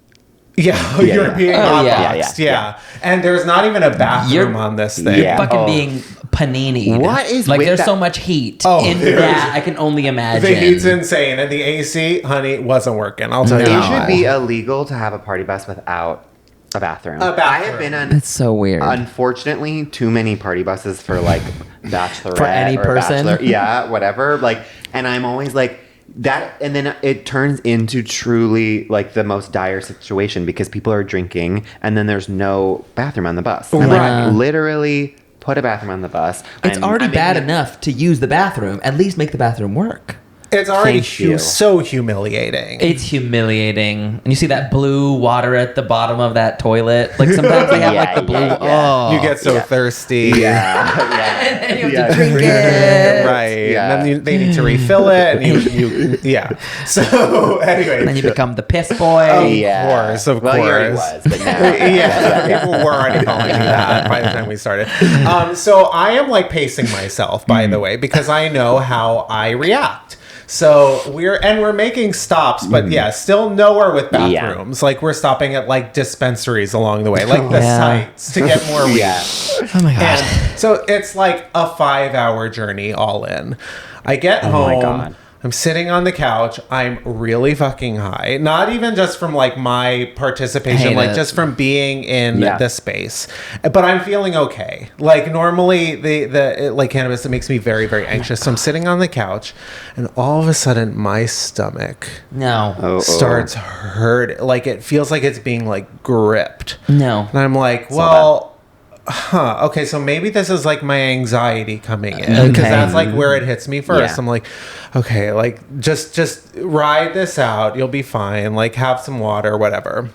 Speaker 2: You're being hotboxed. Yeah. And there's not even a bathroom on this thing.
Speaker 3: You're fucking being panini.
Speaker 1: What is
Speaker 3: like?
Speaker 1: With
Speaker 3: There's
Speaker 1: that?
Speaker 3: So much heat in that. I can only imagine.
Speaker 2: The heat's insane, and the AC, honey, wasn't working. I'll tell you.
Speaker 1: It should be illegal to have a party bus without a bathroom. I have been on.
Speaker 3: That's so weird.
Speaker 1: Unfortunately, too many party buses for like bachelorette
Speaker 3: for any person.
Speaker 1: Bachelor, whatever. Like, and I'm always like. That and then it turns into truly like the most dire situation because people are drinking and then there's no bathroom on the bus. And like literally put a bathroom on the bus.
Speaker 3: It's already bad enough to use the bathroom. At least make the bathroom work.
Speaker 2: It's already so humiliating.
Speaker 3: It's humiliating. And you see that blue water at the bottom of that toilet. Like sometimes they have like the blue. Oh,
Speaker 2: you get so thirsty.
Speaker 3: And you have to drink it.
Speaker 2: Right. Yeah. And then they need to refill it. And you So anyway.
Speaker 3: And then you become the piss boy.
Speaker 2: Of course.
Speaker 1: Well, he already was, but now.
Speaker 2: People were already calling you that by the time we started. So I am like pacing myself, by the way, because I know how I react. So we're making stops, but still nowhere with bathrooms. Like we're stopping at like dispensaries along the way, like the sites to get more weed.
Speaker 3: Oh my god!
Speaker 2: And so it's like a 5-hour journey all in. I get home. My God. I'm sitting on the couch. I'm really fucking high. Not even just from like my participation, just from being in the space. But I'm feeling okay. Like normally the like cannabis, it makes me very, very anxious. So I'm sitting on the couch and all of a sudden my stomach starts hurt. Like it feels like it's being like gripped.
Speaker 3: No.
Speaker 2: And I'm like, okay, so maybe this is like my anxiety coming in because that's like where it hits me first. I'm like, okay, like just ride this out. You'll be fine. Like have some water, whatever.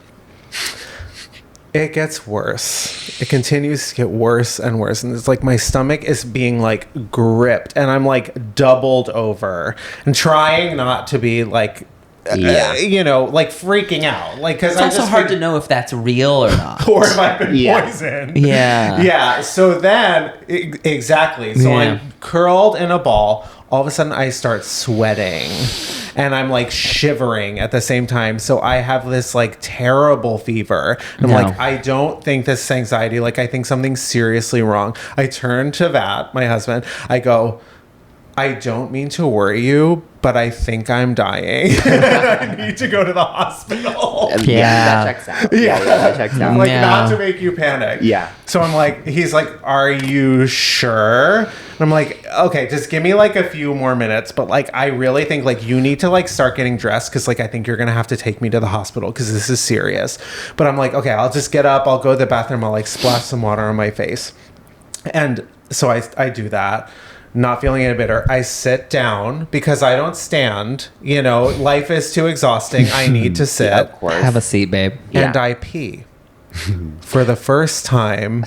Speaker 2: It gets worse. It continues to get worse and worse. And it's like my stomach is being like gripped and I'm like doubled over and trying not to be like, like freaking out. Like, because
Speaker 3: it's also hard to know if that's real or not,
Speaker 2: or if I've been poisoned. Yeah. So then, exactly. So I'm curled in a ball. All of a sudden, I start sweating, and I'm like shivering at the same time. So I have this like terrible fever. And I'm like, I don't think this is anxiety. Like, I think something's seriously wrong. I turn to Vat, my husband. I go, I don't mean to worry you, but I think I'm dying. I need to go to the hospital.
Speaker 1: That checks out. That checks out.
Speaker 2: Like, not to make you panic.
Speaker 1: Yeah.
Speaker 2: So I'm like, he's like, are you sure? And I'm like, okay, just give me like a few more minutes. But like, I really think like you need to like start getting dressed because like I think you're going to have to take me to the hospital because this is serious. But I'm like, okay, I'll just get up. I'll go to the bathroom. I'll like splash some water on my face. And so I do that. Not feeling any better. I sit down because I don't stand. You know, life is too exhausting. I need to sit.
Speaker 1: Of course.
Speaker 3: Have a seat, babe.
Speaker 2: And I pee for the first time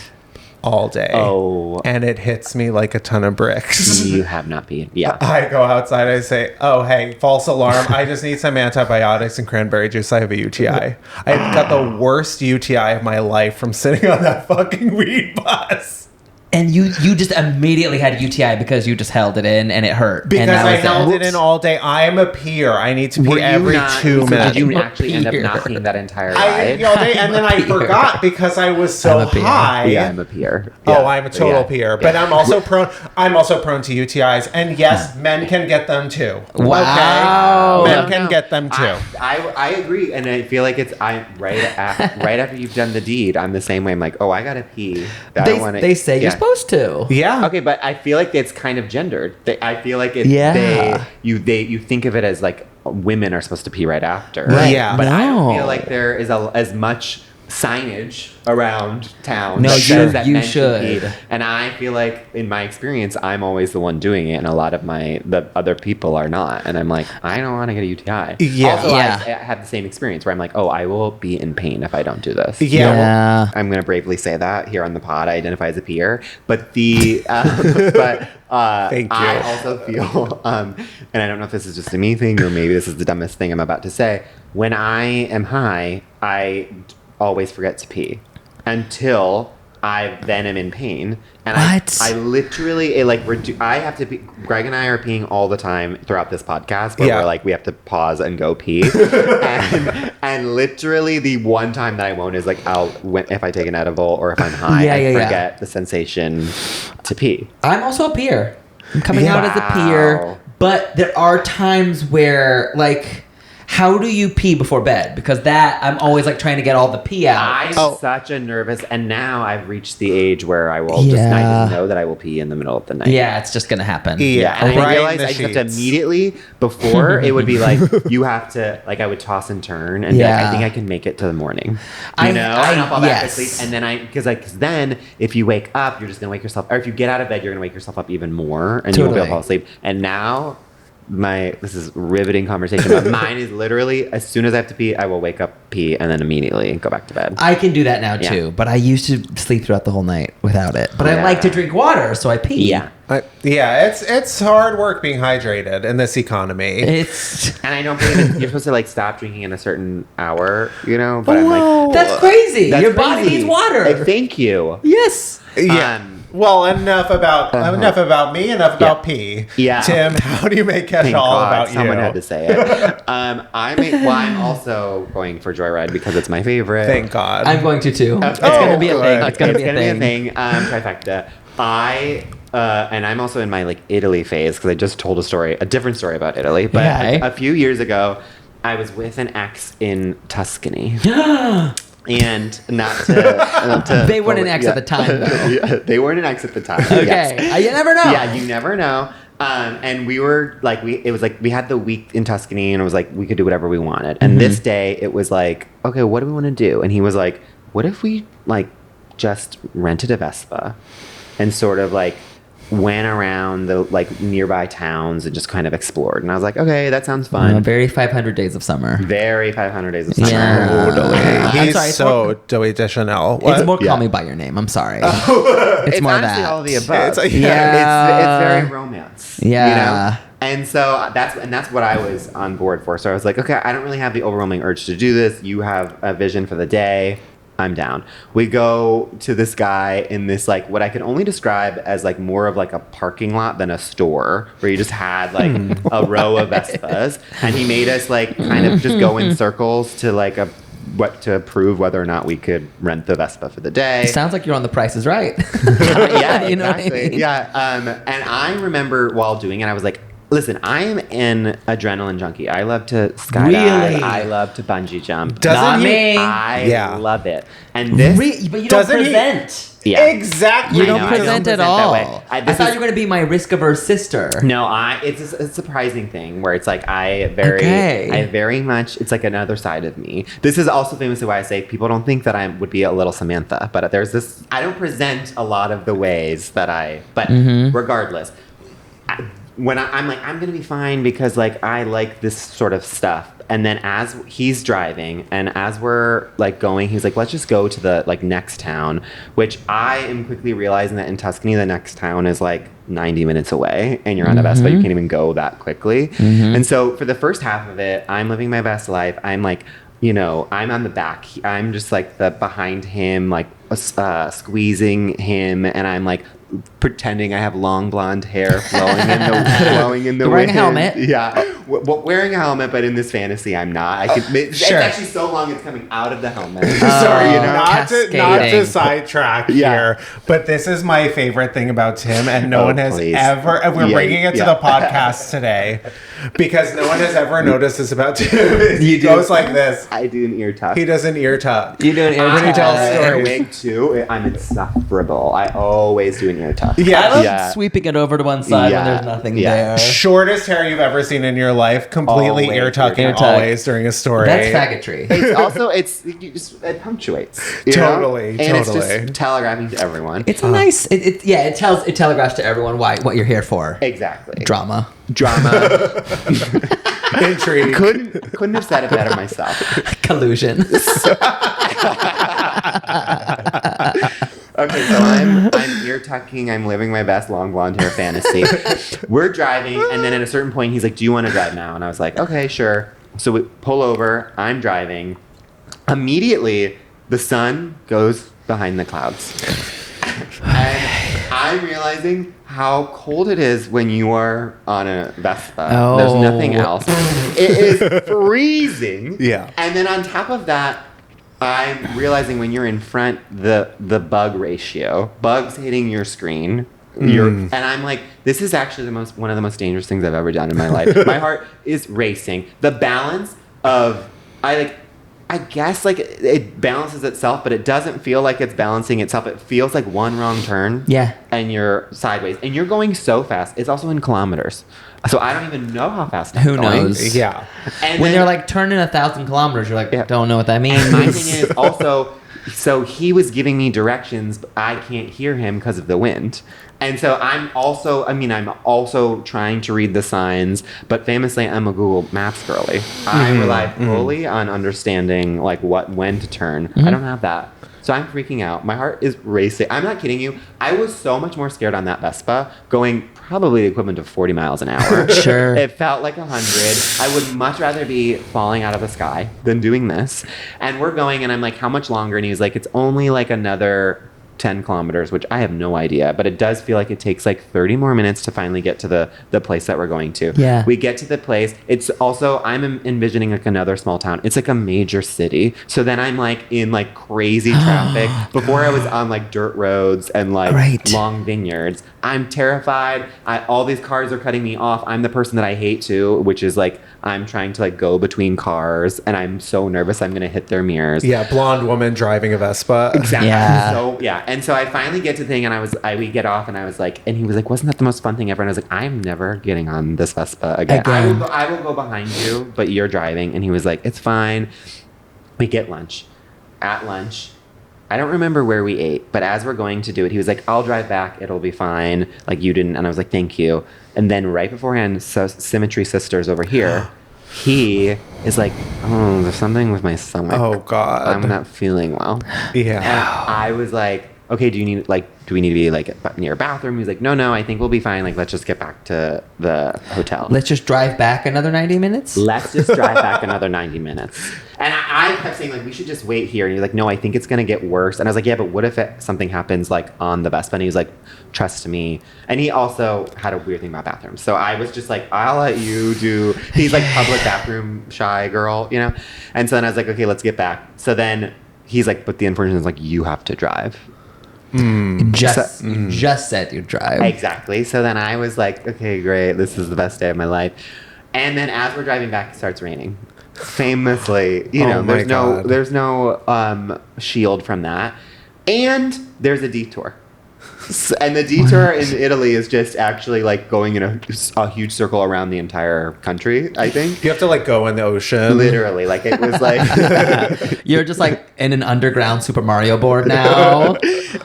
Speaker 2: all day.
Speaker 1: Oh.
Speaker 2: And it hits me like a ton of bricks.
Speaker 1: You have not peed. Yeah.
Speaker 2: I go outside. I say, oh, hey, false alarm. I just need some antibiotics and cranberry juice. I have a UTI. I got the worst UTI of my life from sitting on that fucking weed bus.
Speaker 3: And you just immediately had UTI because you just held it in and it hurt.
Speaker 2: Because
Speaker 3: and
Speaker 2: I held it in all day. I am a peer. I need to pee every 2 minutes.
Speaker 1: Did you actually end up not peeing that entire ride?
Speaker 2: All day, and then I forgot because I was so high.
Speaker 1: Yeah, I'm a peer.
Speaker 2: Yeah. Oh, I'm a total peer. But I'm also prone. I'm also prone to UTIs, and yes, men can get them too.
Speaker 3: Wow,
Speaker 2: okay? Men can get them too.
Speaker 1: I agree, and I feel like it's right after you've done the deed. I'm the same way. I'm like, oh, I gotta pee.
Speaker 3: They say you're supposed to.
Speaker 2: Yeah.
Speaker 1: Okay, but I feel like it's kind of gendered. I feel like it's you think of it as like women are supposed to pee right after.
Speaker 2: Right. Yeah.
Speaker 1: But I don't feel like there is as much signage around town
Speaker 3: that
Speaker 1: says that
Speaker 3: you
Speaker 1: men
Speaker 3: should
Speaker 1: pee. And I feel like in my experience I'm always the one doing it and a lot of the other people are not, and I'm like, I don't want to get a UTI. Also, I had the same experience where I'm like, oh, I will be in pain if I don't do this. I'm gonna bravely say that here on the pod. I identify as a peer, but
Speaker 2: thank you.
Speaker 1: I also feel and I don't know if this is just a me thing or maybe this is the dumbest thing I'm about to say, when I am high I always forget to pee until I then am in pain. And
Speaker 3: what?
Speaker 1: I literally, I have to pee. Greg and I are peeing all the time throughout this podcast where we're like, we have to pause and go pee. and literally the one time that I won't is like, if I take an edible or if I'm high, I forget the sensation to pee.
Speaker 3: I'm also a peer. I'm coming out as a peer. But there are times where, like, how do you pee before bed? Because that, I'm always like trying to get all the pee out.
Speaker 1: I'm such a nervous, and now I've reached the age where I will I just know that I will pee in the middle of the night.
Speaker 3: Yeah, it's just going to happen.
Speaker 1: Yeah, and I realized I just have to immediately, before it would be like, you have to, like I would toss and turn and be like, I think I can make it to the morning. And I'll fall back asleep. And then because then if you wake up, you're just going to wake yourself, or if you get out of bed, you're going to wake yourself up even more and you won't be able to fall asleep. And now... this is riveting conversation, but mine is literally as soon as I have to pee, I will wake up, pee, and then immediately go back to bed.
Speaker 3: I can do that now too, but I used to sleep throughout the whole night without it. But I like to drink water, so I pee.
Speaker 2: Yeah. It's hard work being hydrated in this economy.
Speaker 1: And I don't believe you're supposed to like stop drinking in a certain hour, but I'm like,
Speaker 3: that's crazy. Your body needs water.
Speaker 1: Thank you.
Speaker 3: Yes.
Speaker 2: Yeah. Well, enough about me, enough about pee.
Speaker 1: Yeah.
Speaker 2: Tim, how do you make Kesha all about you?
Speaker 1: Someone had to say it. I'm also going for Joyride because it's my favorite.
Speaker 2: Thank God.
Speaker 3: I'm going to too. It's going to be a thing. It's going to be a thing.
Speaker 1: Trifecta. And I'm also in my like Italy phase because I just told a different story about Italy. But a few years ago, I was with an ex in Tuscany. And not to
Speaker 3: they weren't an ex at the time, though.
Speaker 1: They weren't an ex at the time.
Speaker 3: Okay.
Speaker 1: Yes.
Speaker 3: You never know.
Speaker 1: Yeah, you never know. And we were like, it was like we had the week in Tuscany and it was like we could do whatever we wanted. And this day it was like, okay, what do we want to do? And he was like, what if we like just rented a Vespa and sort of like went around the like nearby towns and just kind of explored. And I was like, okay, that sounds fun.
Speaker 3: Very 500 Days of Summer.
Speaker 1: Very 500 Days of Summer.
Speaker 2: Yeah. He's so Joey Deschanel.
Speaker 3: It's more Call Me By Your Name. I'm sorry. It's more
Speaker 1: honestly
Speaker 3: that.
Speaker 1: all of the above.
Speaker 2: It's
Speaker 1: very romance.
Speaker 3: Yeah.
Speaker 1: And so that's what I was on board for. So I was like, okay, I don't really have the overwhelming urge to do this. You have a vision for the day. I'm down. We go to this guy in this like what I could only describe as like more of like a parking lot than a store where you just had like a row of Vespas, and he made us like kind of just go in circles to like to prove whether or not we could rent the Vespa for the day.
Speaker 3: Sounds like you're on The Price is Right.
Speaker 1: Yeah,
Speaker 3: you know what I mean?
Speaker 1: Yeah. And I remember while doing it, I was like, listen, I am an adrenaline junkie. I love to skydive.
Speaker 3: Really?
Speaker 1: I love to bungee jump.
Speaker 3: Not me.
Speaker 1: I love it. And this...
Speaker 3: but you don't present.
Speaker 2: Yeah. Exactly.
Speaker 3: You don't present at all. I thought you were going to be my risk-averse sister.
Speaker 1: No, it's a surprising thing where it's like I very much, it's like another side of me. This is also famously why I say people don't think that I would be a little Samantha, but there's this, I don't present a lot of the ways that but regardless, when I'm like, I'm going to be fine because like I like this sort of stuff. And then as he's driving and as we're like going, he's like, let's just go to the like next town, which I am quickly realizing that in Tuscany, the next town is like 90 minutes away and you're on a Vespa. You can't even go that quickly. And so for the first half of it, I'm living my best life. I'm like, I'm on the back. I'm just like behind him, like squeezing him. And I'm like, pretending I have long blonde hair flowing in the
Speaker 3: wearing
Speaker 1: wind.
Speaker 3: A helmet.
Speaker 1: Yeah, wearing a helmet, but in this fantasy, I'm not. It's actually so long it's coming out of the helmet.
Speaker 2: Sorry, not to sidetrack here, but this is my favorite thing about Tim, and no one has ever. And we're bringing it to the podcast today because no one has ever noticed this about Tim. He goes like this.
Speaker 1: I do an ear tuck.
Speaker 2: He does an ear tuck.
Speaker 3: You do an ear tuck.
Speaker 2: When he tells stories.
Speaker 1: Wig too. I'm insufferable. I always do an ear tuck.
Speaker 3: Yeah, I love sweeping it over to one side when there's nothing there.
Speaker 2: Shortest hair you've ever seen in your life. Completely ear tucking always during a story.
Speaker 3: That's faggotry.
Speaker 1: It's also it punctuates.
Speaker 2: Totally.
Speaker 1: It's just telegraphing to everyone.
Speaker 3: It's a nice. It telegraphs to everyone what you're here for.
Speaker 1: Exactly.
Speaker 3: Drama.
Speaker 2: Intrigue.
Speaker 1: Couldn't have said it better myself.
Speaker 3: Collusion.
Speaker 1: Okay, so I'm ear tucking. I'm living my best long blonde hair fantasy. We're driving, and then at a certain point, he's like, "Do you want to drive now?" And I was like, "Okay, sure." So we pull over. I'm driving. Immediately, the sun goes behind the clouds. And I'm realizing how cold it is when you are on a Vespa. Oh. There's nothing else. It is freezing.
Speaker 2: Yeah.
Speaker 1: And then on top of that, I'm realizing when you're in front, the bug ratio, bugs hitting your screen. And I'm like, this is actually one of the most dangerous things I've ever done in my life. My heart is racing. The balance of, I guess like it balances itself, but it doesn't feel like it's balancing itself. It feels like one wrong turn.
Speaker 3: Yeah.
Speaker 1: And you're sideways. And you're going so fast. It's also in kilometers. So I don't even know how fast I'm going.
Speaker 3: Who knows?
Speaker 2: Yeah.
Speaker 3: And when they're like turning 1,000 kilometers, you're like, don't know what that means.
Speaker 1: And my thing is also, so he was giving me directions, but I can't hear him because of the wind. And so I'm also trying to read the signs, but famously I'm a Google Maps girly. I rely fully on understanding like when to turn. I don't have that. So I'm freaking out. My heart is racing. I'm not kidding you. I was so much more scared on that Vespa going probably the equivalent of 40 miles an hour.
Speaker 3: Sure.
Speaker 1: It felt like 100. I would much rather be falling out of the sky than doing this. And we're going and I'm like, how much longer? And he was like, it's only like another 10 kilometers, which I have no idea, but it does feel like it takes like 30 more minutes to finally get to the place that we're going to.
Speaker 3: Yeah.
Speaker 1: We get to the place. It's also, I'm envisioning like another small town. It's like a major city. So then I'm like in like crazy traffic. Before I was on like dirt roads and like long vineyards. I'm terrified. All these cars are cutting me off. I'm the person that I hate too, which is like, I'm trying to like go between cars and I'm so nervous I'm going to hit their mirrors.
Speaker 2: Yeah. Blonde woman driving a Vespa.
Speaker 1: Exactly.
Speaker 3: Yeah.
Speaker 1: So yeah. And so I finally get to the thing and we get off and I was like, and he was like, wasn't that the most fun thing ever? And I was like, I'm never getting on this Vespa again. I will go behind you, but you're driving. And he was like, it's fine. We get lunch. At lunch, I don't remember where we ate, but as we're going to do it, he was like, I'll drive back. It'll be fine. Like you didn't. And I was like, thank you. And then right beforehand, Symmetry Sisters over here, he is like, oh, there's something with my stomach.
Speaker 2: Oh, God.
Speaker 1: I'm not feeling well.
Speaker 2: Yeah.
Speaker 1: And I was like, okay, do we need to be like near a bathroom? He's like, no, I think we'll be fine. Like, let's just get back to the hotel.
Speaker 3: Let's just drive back another 90 minutes?
Speaker 1: Let's just drive back another 90 minutes. And I kept saying, like, we should just wait here. And he was like, no, I think it's going to get worse. And I was like, yeah, but what if something happens, like, on the Vespa? And he was like, trust me. And he also had a weird thing about bathrooms. So I was just like, I'll let you do. He's like public bathroom shy girl, you know? And so then I was like, okay, let's get back. So then he's like, but the unfortunate is like, you have to drive.
Speaker 3: Just said you drive.
Speaker 1: Exactly. So then I was like, okay, great. This is the best day of my life. And then as we're driving back, it starts raining. Famously, there's no shield from that. And there's a detour. And the detour in Italy is just actually like going in a huge circle around the entire country, I think.
Speaker 2: You have to like go in the ocean.
Speaker 1: Literally. Like it was like...
Speaker 3: You're just like in an underground Super Mario board now.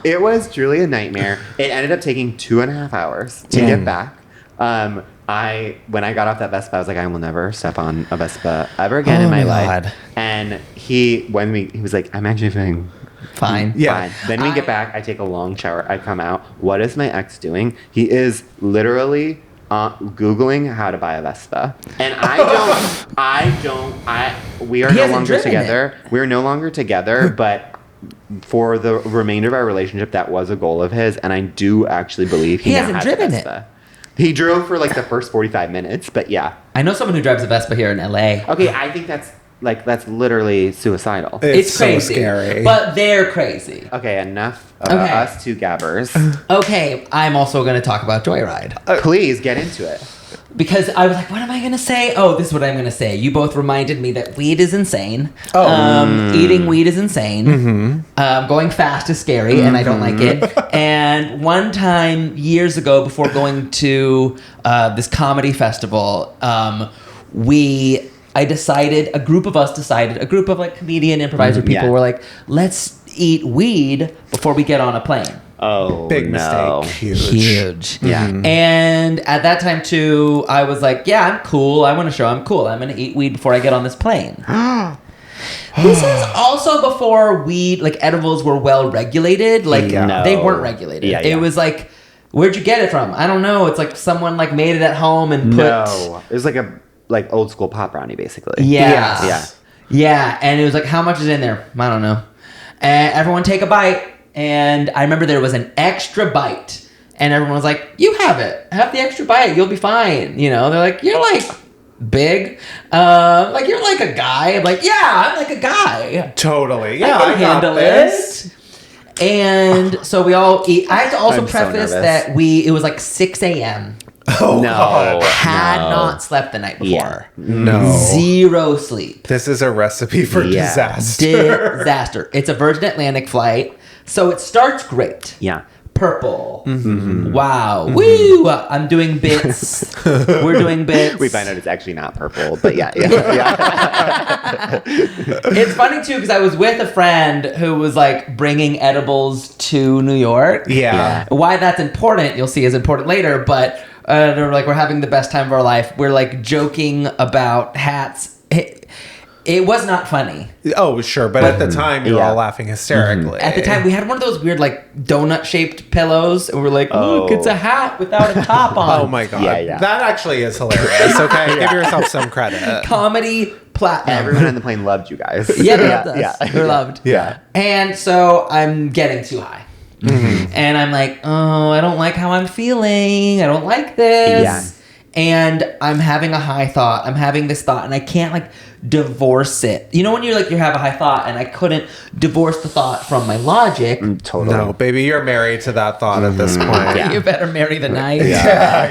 Speaker 1: It was truly a nightmare. It ended up taking 2.5 hours to get back. When I got off that Vespa, I was like, I will never step on a Vespa ever again in my life. And he was like, I'm actually feeling...
Speaker 3: Fine.
Speaker 1: Yeah. Fine. Then we get back. I take a long shower. I come out. What is my ex doing? He is literally Googling how to buy a Vespa. And we are no longer together. We are no longer together, but for the remainder of our relationship, that was a goal of his. And I do actually believe he
Speaker 3: hasn't driven it.
Speaker 1: He drove for like the first 45 minutes, but yeah.
Speaker 3: I know someone who drives a Vespa here in LA.
Speaker 1: Okay, I think that's literally suicidal.
Speaker 2: It's
Speaker 3: crazy.
Speaker 2: So scary.
Speaker 3: But they're crazy.
Speaker 1: Okay, enough about us two gabbers.
Speaker 3: Okay, I'm also going to talk about Joyride.
Speaker 1: Please get into it.
Speaker 3: Because I was like, what am I going to say? Oh, this is what I'm going to say. You both reminded me that weed is insane. Eating weed is insane. Mm-hmm. Going fast is scary, and I don't like it. And one time, years ago, before going to this comedy festival, a group of like comedian improviser people were like, let's eat weed before we get on a plane.
Speaker 1: Oh,
Speaker 2: big mistake.
Speaker 3: Huge.
Speaker 1: Yeah.
Speaker 3: Mm-hmm. And at that time too, I was like, yeah, I'm cool. I want to show I'm cool. I'm going to eat weed before I get on this plane. This is also before weed, like edibles were well regulated. Like they weren't regulated.
Speaker 1: Yeah.
Speaker 3: It was like, where'd you get it from? I don't know. It's like someone like made it at home and put...
Speaker 1: No. It was like old school pot brownie, basically.
Speaker 3: Yeah. And it was like, how much is in there? I don't know. And everyone take a bite. and I remember there was an extra bite. And everyone was like, you have it. Have the extra bite. You'll be fine. You know, they're like, you're like big. Like, you're like a guy. I'm like, yeah, I'm like a guy.
Speaker 2: Totally. Yeah,
Speaker 3: I can handle it. And so we all eat. I have to also preface that it was like 6 a.m.
Speaker 2: Oh, no.
Speaker 3: Had not slept the night before.
Speaker 2: Yeah. No.
Speaker 3: Zero sleep.
Speaker 2: This is a recipe for disaster.
Speaker 3: Disaster. It's a Virgin Atlantic flight. So it starts great.
Speaker 1: Yeah.
Speaker 3: Purple. Mm-hmm. Wow. Mm-hmm. Woo! I'm doing bits. We're doing bits.
Speaker 1: We find out it's actually not purple, but yeah.
Speaker 3: It's funny too because I was with a friend who was like bringing edibles to New York.
Speaker 2: Yeah.
Speaker 3: Why that's important, you'll see is important later, but they're like, we're having the best time of our life. We're like joking about hats. It was not funny.
Speaker 2: Oh, sure. But at the time, you were all laughing hysterically.
Speaker 3: At the time, we had one of those weird, like, donut-shaped pillows. And we're like, look, it's a hat without a top on.
Speaker 2: Oh, my God. Yeah. That actually is hilarious. Okay? Give yourself some credit.
Speaker 3: Comedy platinum.
Speaker 1: Everyone on the plane loved you guys.
Speaker 3: Yeah, they loved us. Yeah. We're loved.
Speaker 2: Yeah.
Speaker 3: And so I'm getting too high. Mm-hmm. And I'm like, oh, I don't like how I'm feeling. I don't like this. Yeah. And I'm having a high thought. I'm having this thought, and I can't like divorce it. You know when you're like you have a high thought, and I couldn't divorce the thought from my logic.
Speaker 1: Totally.
Speaker 2: No, baby, you're married to that thought at this point.
Speaker 3: Yeah. You better marry the night.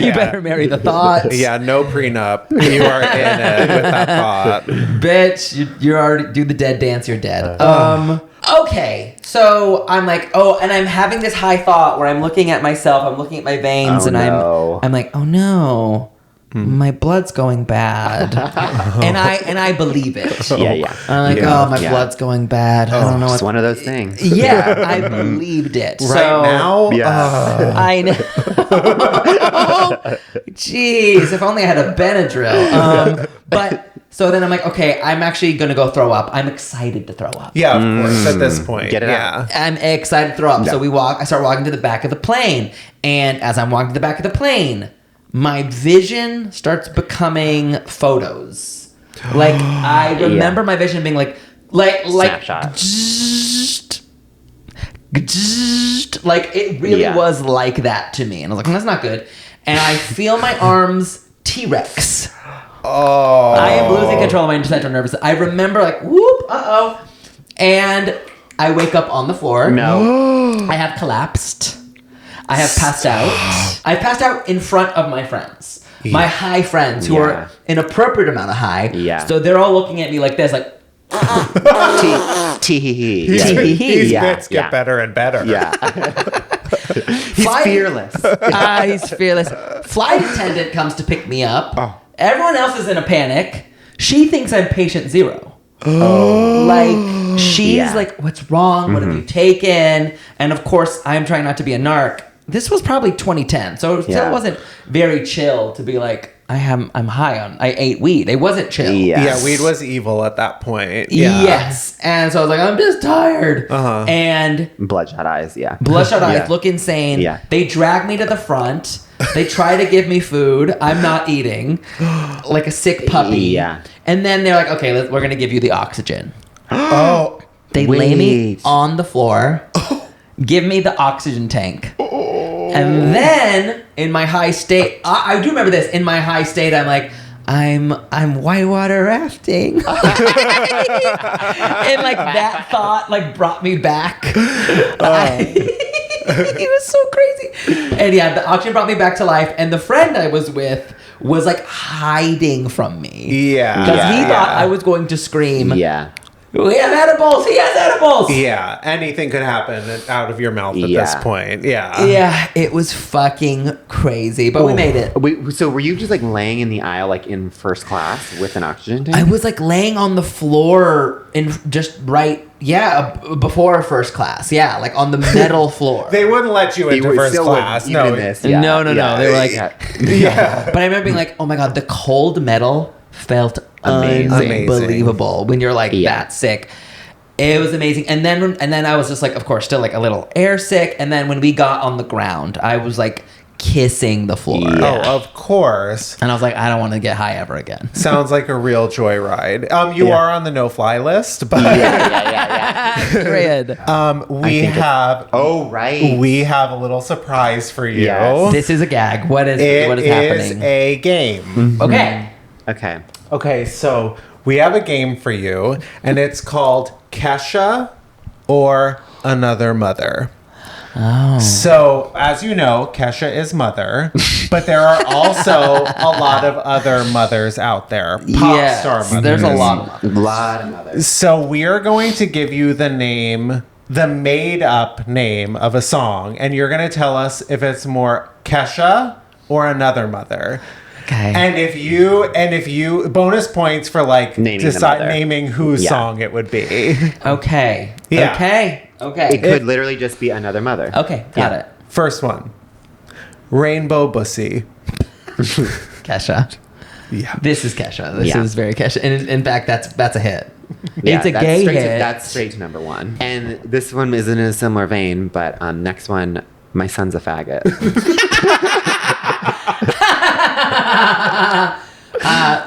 Speaker 2: You
Speaker 3: better marry the thought.
Speaker 2: Yeah, no prenup. You are in it with that thought,
Speaker 3: bitch. You already do the dead dance. You're dead. Okay, so I'm like, and I'm having this high thought where I'm looking at myself, I'm looking at my veins, I'm like, oh no, my blood's going bad, and I believe it.
Speaker 1: Yeah.
Speaker 3: I'm like, my blood's going bad. I don't know.
Speaker 1: It's one of those things.
Speaker 3: Yeah, I believed it.
Speaker 2: Right now,
Speaker 3: I know. Jeez, if only I had a Benadryl. But. So then I'm like, okay, I'm actually going to go throw up. I'm excited to throw up.
Speaker 2: Yeah, of course, at this point.
Speaker 1: Get it out.
Speaker 3: I'm excited to throw up. Yeah. So I start walking to the back of the plane. And as I'm walking to the back of the plane, my vision starts becoming photos. Like, I remember my vision being like
Speaker 1: snapshot.
Speaker 3: Like, it really was like that to me. And I was like, that's not good. And I feel my arms T-Rex.
Speaker 2: Oh.
Speaker 3: I am losing control of my central nervous system. I remember like, whoop, uh-oh. And I wake up on the floor.
Speaker 1: No.
Speaker 3: I have collapsed. I have passed out. I passed out in front of my friends. Yeah. My high friends who are an appropriate amount of high. Yeah. So they're all looking at me like this, like,
Speaker 1: These
Speaker 2: bits get better and better.
Speaker 1: Yeah. He's fearless.
Speaker 3: He's fearless. Flight attendant comes to pick me up. Oh. Everyone else is in a panic. She thinks I'm patient zero. Oh. Like, she's like, what's wrong? What have you taken? And of course, I'm trying not to be a narc. This was probably 2010. So it still wasn't very chill to be like, I'm high on, I ate weed. It wasn't chill.
Speaker 2: Yes. Yeah, weed was evil at that point.
Speaker 3: Yeah. Yes. And so I was like, I'm just tired. Uh-huh. And
Speaker 1: bloodshot eyes,
Speaker 3: Bloodshot eyes, look insane. Yeah. They drag me to the front. They try to give me food. I'm not eating. Like a sick puppy. Yeah. And then they're like, okay, we're going to give you the oxygen.
Speaker 2: Oh.
Speaker 3: They lay me on the floor. Give me the oxygen tank. And then in my high state, I do remember this. In my high state, I'm like, I'm whitewater rafting. And like that thought like brought me back. It was so crazy. And the oxygen brought me back to life. And the friend I was with was like hiding from me.
Speaker 2: Yeah.
Speaker 3: Because he thought I was going to scream.
Speaker 1: Yeah.
Speaker 3: We have edibles. He has edibles.
Speaker 2: Yeah. Anything could happen out of your mouth at this point. Yeah.
Speaker 3: Yeah. It was fucking crazy, but we made it.
Speaker 1: So were you just like laying in the aisle, like in first class with an oxygen tank?
Speaker 3: I was like laying on the floor before first class. Yeah. Like on the metal floor.
Speaker 2: They wouldn't let you into first class.
Speaker 3: No. They were like, But I remember being like, oh my God, the cold metal felt unbelievable when you're like that sick. It was amazing. And then I was just like, of course, still like a little air sick. And then when we got on the ground, I was like kissing the floor.
Speaker 2: Oh, of course.
Speaker 3: And I was like, I don't want to get high ever again.
Speaker 2: Sounds like a real joyride. You are on the no-fly list, but
Speaker 3: Period.
Speaker 2: we have we have a little surprise for you.
Speaker 3: Yes. This is a gag. What is happening?
Speaker 2: It is a game.
Speaker 3: Mm-hmm.
Speaker 2: Okay, so we have a game for you, and it's called Kesha or Another Mother.
Speaker 3: Oh.
Speaker 2: So, as you know, Kesha is mother, but there are also a lot of other mothers out there. Pop star mothers.
Speaker 3: There's a lot
Speaker 1: of mothers.
Speaker 2: So, we are going to give you the made up name of a song, and you're going to tell us if it's more Kesha or Another Mother.
Speaker 3: Okay.
Speaker 2: And if you bonus points for like naming whose song it would be.
Speaker 3: Okay.
Speaker 2: Yeah.
Speaker 3: Okay.
Speaker 1: It could literally just be Another Mother.
Speaker 3: Okay, got it.
Speaker 2: First one. Rainbow Bussy.
Speaker 3: Kesha.
Speaker 2: Yeah.
Speaker 3: This is Kesha. This is very Kesha. And in fact, that's a hit.
Speaker 1: Yeah,
Speaker 3: it's a gay hit.
Speaker 1: That's straight to number one. And this one isn't in a similar vein, but next one, My Son's a Faggot.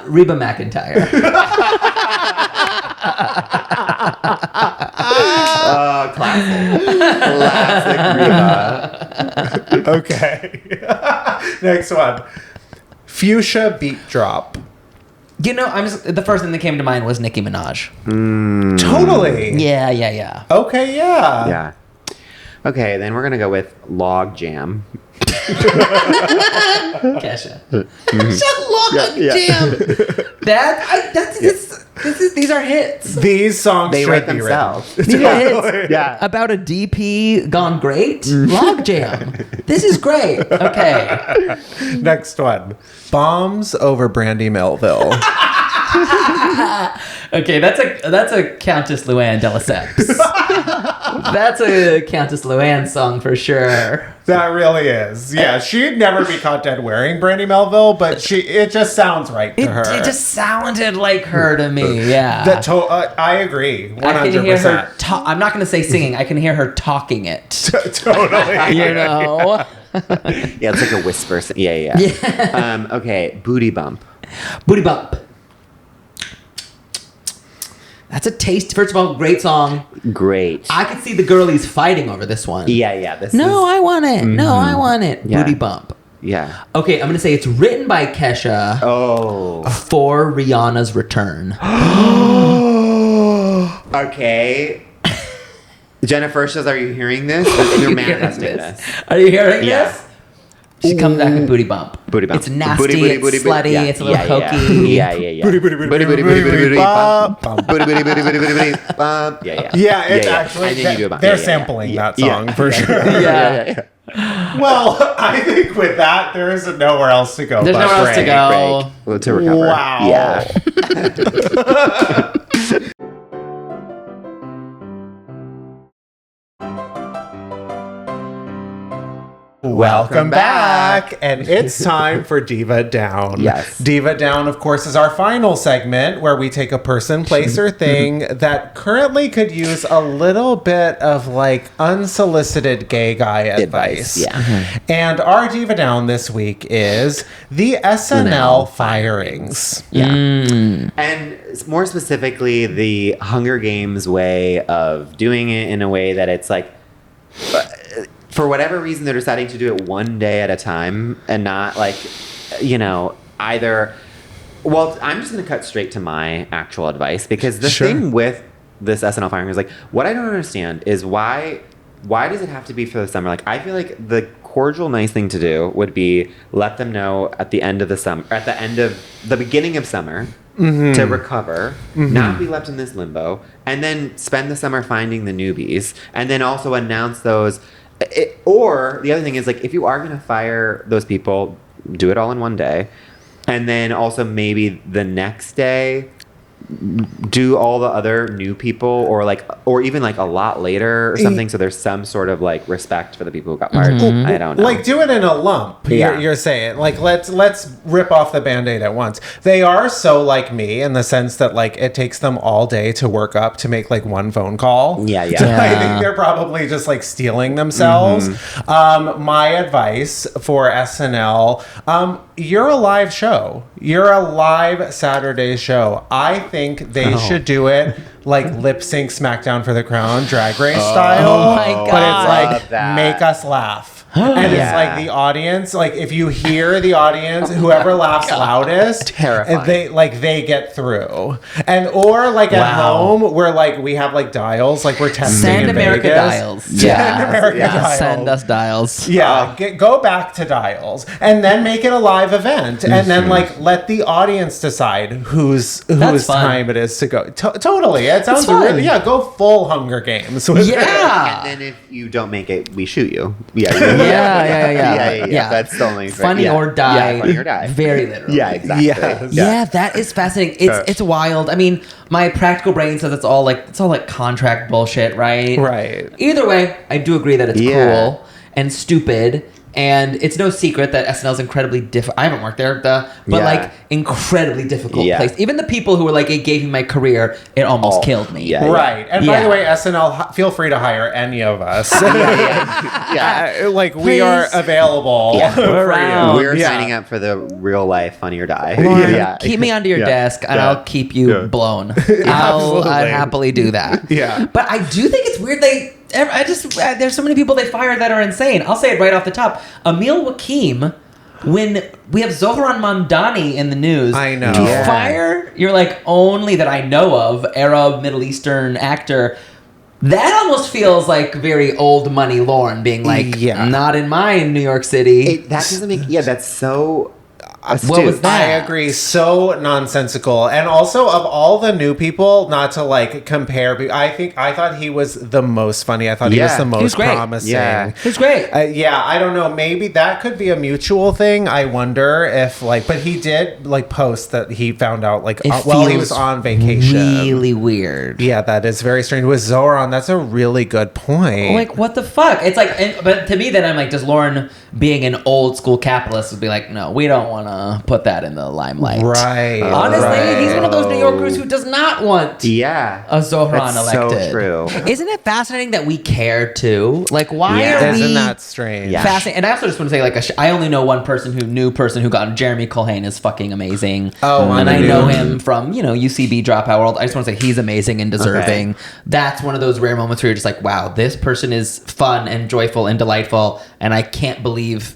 Speaker 3: Reba McEntire.
Speaker 1: Classic Reba.
Speaker 2: Okay. Next one. Fuchsia Beat Drop.
Speaker 3: You know, the first thing that came to mind was Nicki Minaj.
Speaker 2: Totally.
Speaker 3: Yeah.
Speaker 2: Okay, yeah.
Speaker 1: Yeah. Okay, then we're gonna go with Log Jam.
Speaker 3: Kesha. Log Jam. These are hits.
Speaker 2: These songs
Speaker 1: they
Speaker 2: should
Speaker 1: write
Speaker 2: be
Speaker 1: themselves.
Speaker 3: These are hits.
Speaker 1: Yeah.
Speaker 3: About a DP gone great. Log Jam. This is great. Okay.
Speaker 2: Next one. Bombs over Brandy Melville.
Speaker 3: Okay, that's a Countess Luann de Lesseps. That's a Countess Luann song for sure.
Speaker 2: That really is. Yeah, she'd never be caught dead wearing Brandy Melville, but it just sounds right to her.
Speaker 3: It just sounded like her to me. Yeah.
Speaker 2: I agree. 100%.
Speaker 3: I can hear her I'm not going to say singing. I can hear her talking it.
Speaker 2: Totally.
Speaker 3: You know?
Speaker 1: Yeah, it's like a whisper. Yeah. Okay, Booty Bump.
Speaker 3: Booty Bump. That's a taste. First of all, great song.
Speaker 1: Great.
Speaker 3: I could see the girlies fighting over this one.
Speaker 1: Yeah.
Speaker 3: I want it. Mm-hmm. No, I want it. Yeah. Booty Bump.
Speaker 1: Yeah.
Speaker 3: Okay, I'm going to say it's written by Kesha.
Speaker 1: Oh.
Speaker 3: For Rihanna's return.
Speaker 1: Okay. Jennifer says, are you hearing this? You're manifesting this.
Speaker 3: Are you hearing this? She comes back with Booty Bump.
Speaker 1: Booty Bump.
Speaker 3: It's nasty, it's slutty, it's a little hokey.
Speaker 1: Yeah.
Speaker 2: Booty bump. Yeah, it's actually, they're sampling that song for sure.
Speaker 3: Yeah.
Speaker 2: Well, I think with that, there is nowhere else to go.
Speaker 3: There's nowhere else to go.
Speaker 1: Well, to recover.
Speaker 2: Wow.
Speaker 1: Yeah.
Speaker 2: Welcome back. And it's time for Diva Down.
Speaker 1: Yes.
Speaker 2: Diva Down, of course, is our final segment where we take a person, place, or thing that currently could use a little bit of like unsolicited gay guy advice.
Speaker 1: Yeah. Mm-hmm.
Speaker 2: And our Diva Down this week is the SNL firings.
Speaker 1: Yeah. And more specifically, the Hunger Games way of doing it in a way that it's like, for whatever reason, they're deciding to do it one day at a time and not like, either. Well, I'm just going to cut straight to my actual advice because the thing with this SNL firing is like, what I don't understand is why does it have to be for the summer? Like, I feel like the cordial, nice thing to do would be let them know at the end of the summer, at the end of the beginning of summer, to recover, not be left in this limbo, and then spend the summer finding the newbies, and then also announce those. Or the other thing is like, if you are going to fire those people, do it all in one day, and then also maybe the next day do all the other new people or even like a lot later or something, so there's some sort of like respect for the people who got fired. I don't know.
Speaker 2: Like, do it in a lump. You're saying, like, let's rip off the Band-Aid at once. They are so like me in the sense that like it takes them all day to work up to make like one phone call. So I think they're probably just like stealing themselves. My advice for SNL, you're a live show. You're a live Saturday show. I think they should do it like lip sync SmackDown for the Crown, Drag Race style.
Speaker 3: Oh my God.
Speaker 2: But it's like, make us laugh. And it's like the audience, like if you hear the audience, whoever laughs loudest,
Speaker 1: terrifying.
Speaker 2: They get through. And or like at home, where like we have like dials, like we're testing
Speaker 3: Send
Speaker 2: in
Speaker 3: America
Speaker 2: Vegas.
Speaker 3: dials.
Speaker 2: Send America dials.
Speaker 3: Send us dials.
Speaker 2: Go back to dials and then make it a live event, and then like let the audience decide whose time it is to go. Totally, it sounds really go full Hunger Games.
Speaker 3: And
Speaker 1: then if you don't make it, we shoot you.
Speaker 3: Yeah.
Speaker 1: That's the only thing.
Speaker 3: Funny or die.
Speaker 1: Funny or die.
Speaker 3: Very literally.
Speaker 1: Yeah, exactly.
Speaker 3: Yeah, that is fascinating. It's wild. I mean, my practical brain says it's all like contract bullshit, right?
Speaker 2: Right.
Speaker 3: Either way, I do agree that it's cruel and stupid. And it's no secret that SNL is incredibly difficult. I haven't worked there, but like incredibly difficult place. Even the people who were like, it gave me my career, it almost killed me.
Speaker 2: Right. And by the way, SNL, feel free to hire any of us. Like we are available.
Speaker 3: We're around.
Speaker 1: We're signing up for the real life Funny or Die.
Speaker 3: Lauren, keep me under your desk and I'll keep you blown. I'll happily do that. But I do think it's weird there's so many people they fire that are insane. I'll say it right off the top. Emil Wakim, when we have Zohran Mamdani in the news,
Speaker 2: I know.
Speaker 3: To fire, you're like, only that I know of, Arab, Middle Eastern actor. That almost feels like very old money Lauren being like, not in mine, New York City.
Speaker 1: That doesn't make, that's so...
Speaker 3: What was that?
Speaker 2: I agree. So nonsensical. And also, of all the new people, not to like compare, I thought he was the most funny. I thought he was the most promising.
Speaker 3: He was great.
Speaker 2: I don't know. Maybe that could be a mutual thing. I wonder if but he did like post that he found out like while he was on vacation.
Speaker 3: Really weird.
Speaker 2: Yeah, that is very strange. With Zoran, that's a really good point.
Speaker 3: Like, what the fuck? It's like, but to me, then I'm like, does Lauren, being an old school capitalist, would be like, no, we don't want to put that in the limelight.
Speaker 2: Right.
Speaker 3: Honestly, he's one of those New Yorkers who does not want a Zohran elected.
Speaker 1: So true.
Speaker 3: Isn't it fascinating that we care too? Like, why are we...
Speaker 2: Isn't that strange?
Speaker 3: Fascinating. And I also just want to say, like, I only know one person who got Jeremy Colhane is fucking amazing. And I know him from, UCB Dropout World. I just want to say he's amazing and deserving. That's one of those rare moments where you're just like, wow, this person is fun and joyful and delightful, and I can't believe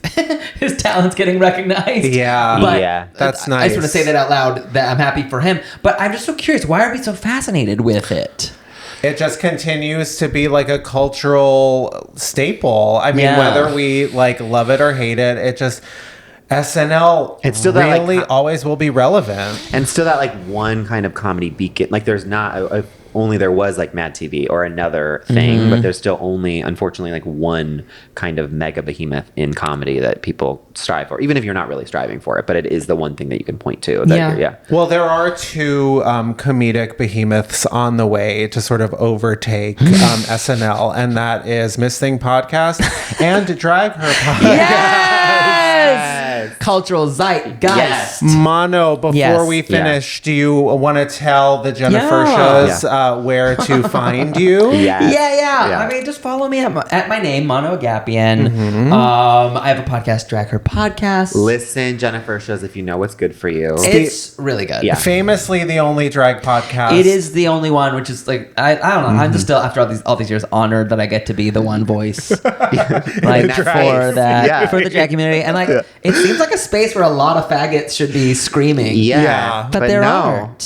Speaker 3: his talent's getting recognized. But
Speaker 2: that's nice.
Speaker 3: I just want to say that out loud, that I'm happy for him. But I'm just so curious, why are we so fascinated with it?
Speaker 2: It just continues to be like a cultural staple. I mean, whether we like love it or hate it, it just... SNL it's still really always will be relevant.
Speaker 1: And still that like one kind of comedy beacon. Like there's not... only there was like Mad TV or another thing, but there's still only, unfortunately, like one kind of mega behemoth in comedy that people strive for, even if you're not really striving for it, but it is the one thing that you can point to.
Speaker 2: Well, there are two comedic behemoths on the way to sort of overtake SNL, and that is Miss Thing Podcast and Drag Her Podcast.
Speaker 3: Cultural zeitgeist.
Speaker 2: Mano, before we finish, do you want to tell the Jennifer shows where to find you?
Speaker 3: I mean, just follow me at my name, Mano Agapion. I have a podcast, Drag Her Podcast.
Speaker 1: Listen, Jennifer shows if you know what's good for you.
Speaker 3: It's really good.
Speaker 2: Famously the only drag podcast.
Speaker 3: It is the only one, which is like, I don't know. I'm just still, after all these years, honored that I get to be the one voice for the drag community. And like, it seems like a space where a lot of faggots should be screaming. But there aren't.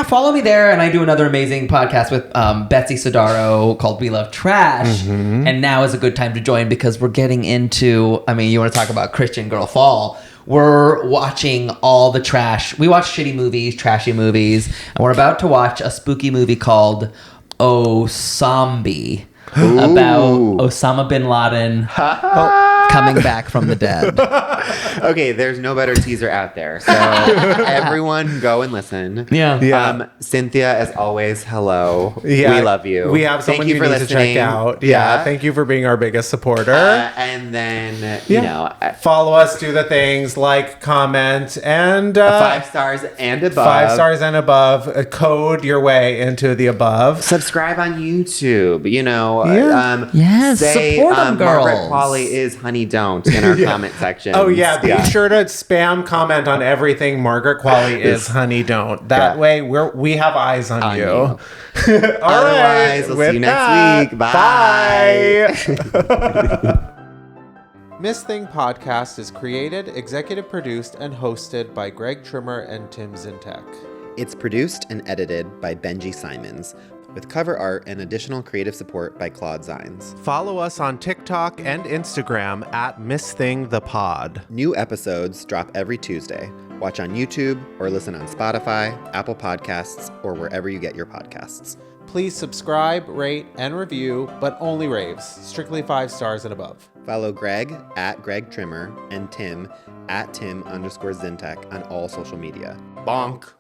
Speaker 3: Follow me there, and I do another amazing podcast with Betsy Sodaro called We Love Trash. And now is a good time to join because we're getting into, I mean, you want to talk about Christian Girl Fall. We're watching all the trash. We watch shitty movies, trashy movies, and we're about to watch a spooky movie called Osambi about Osama bin Laden. coming back from the dead.
Speaker 1: Okay, there's no better teaser out there. So everyone go and listen.
Speaker 3: Yeah.
Speaker 1: Cynthia, as always, hello. Yeah. We love you.
Speaker 2: We have someone you need to check out. Yeah. Thank you for being our biggest supporter.
Speaker 1: And then, you know.
Speaker 2: Follow us, do the things, like, comment, and...
Speaker 1: 5 stars and above.
Speaker 2: 5 stars and above. Code your way into the above.
Speaker 1: Subscribe on YouTube. You know.
Speaker 3: Yes,
Speaker 1: say,
Speaker 3: support them, girls.
Speaker 1: Margaret Qualley is honey don't in our comment section.
Speaker 2: Oh, yeah. Be sure to spam comment on everything Margaret Qualley is honey don't. That way we have eyes on you. All
Speaker 1: right. We'll see you next week. Bye.
Speaker 2: Miss Thing Podcast is created, executive produced, and hosted by Greg Trimmer and Tim Zientek.
Speaker 1: It's produced and edited by Benji Simons, with cover art and additional creative support by Claude Zeins.
Speaker 2: Follow us on TikTok and Instagram at Miss Thing the Pod.
Speaker 1: New episodes drop every Tuesday. Watch on YouTube or listen on Spotify, Apple Podcasts, or wherever you get your podcasts.
Speaker 2: Please subscribe, rate, and review, but only raves. Strictly 5 stars and above.
Speaker 1: Follow Greg at Greg Trimmer and Tim at Tim_Zientek on all social media. Bonk.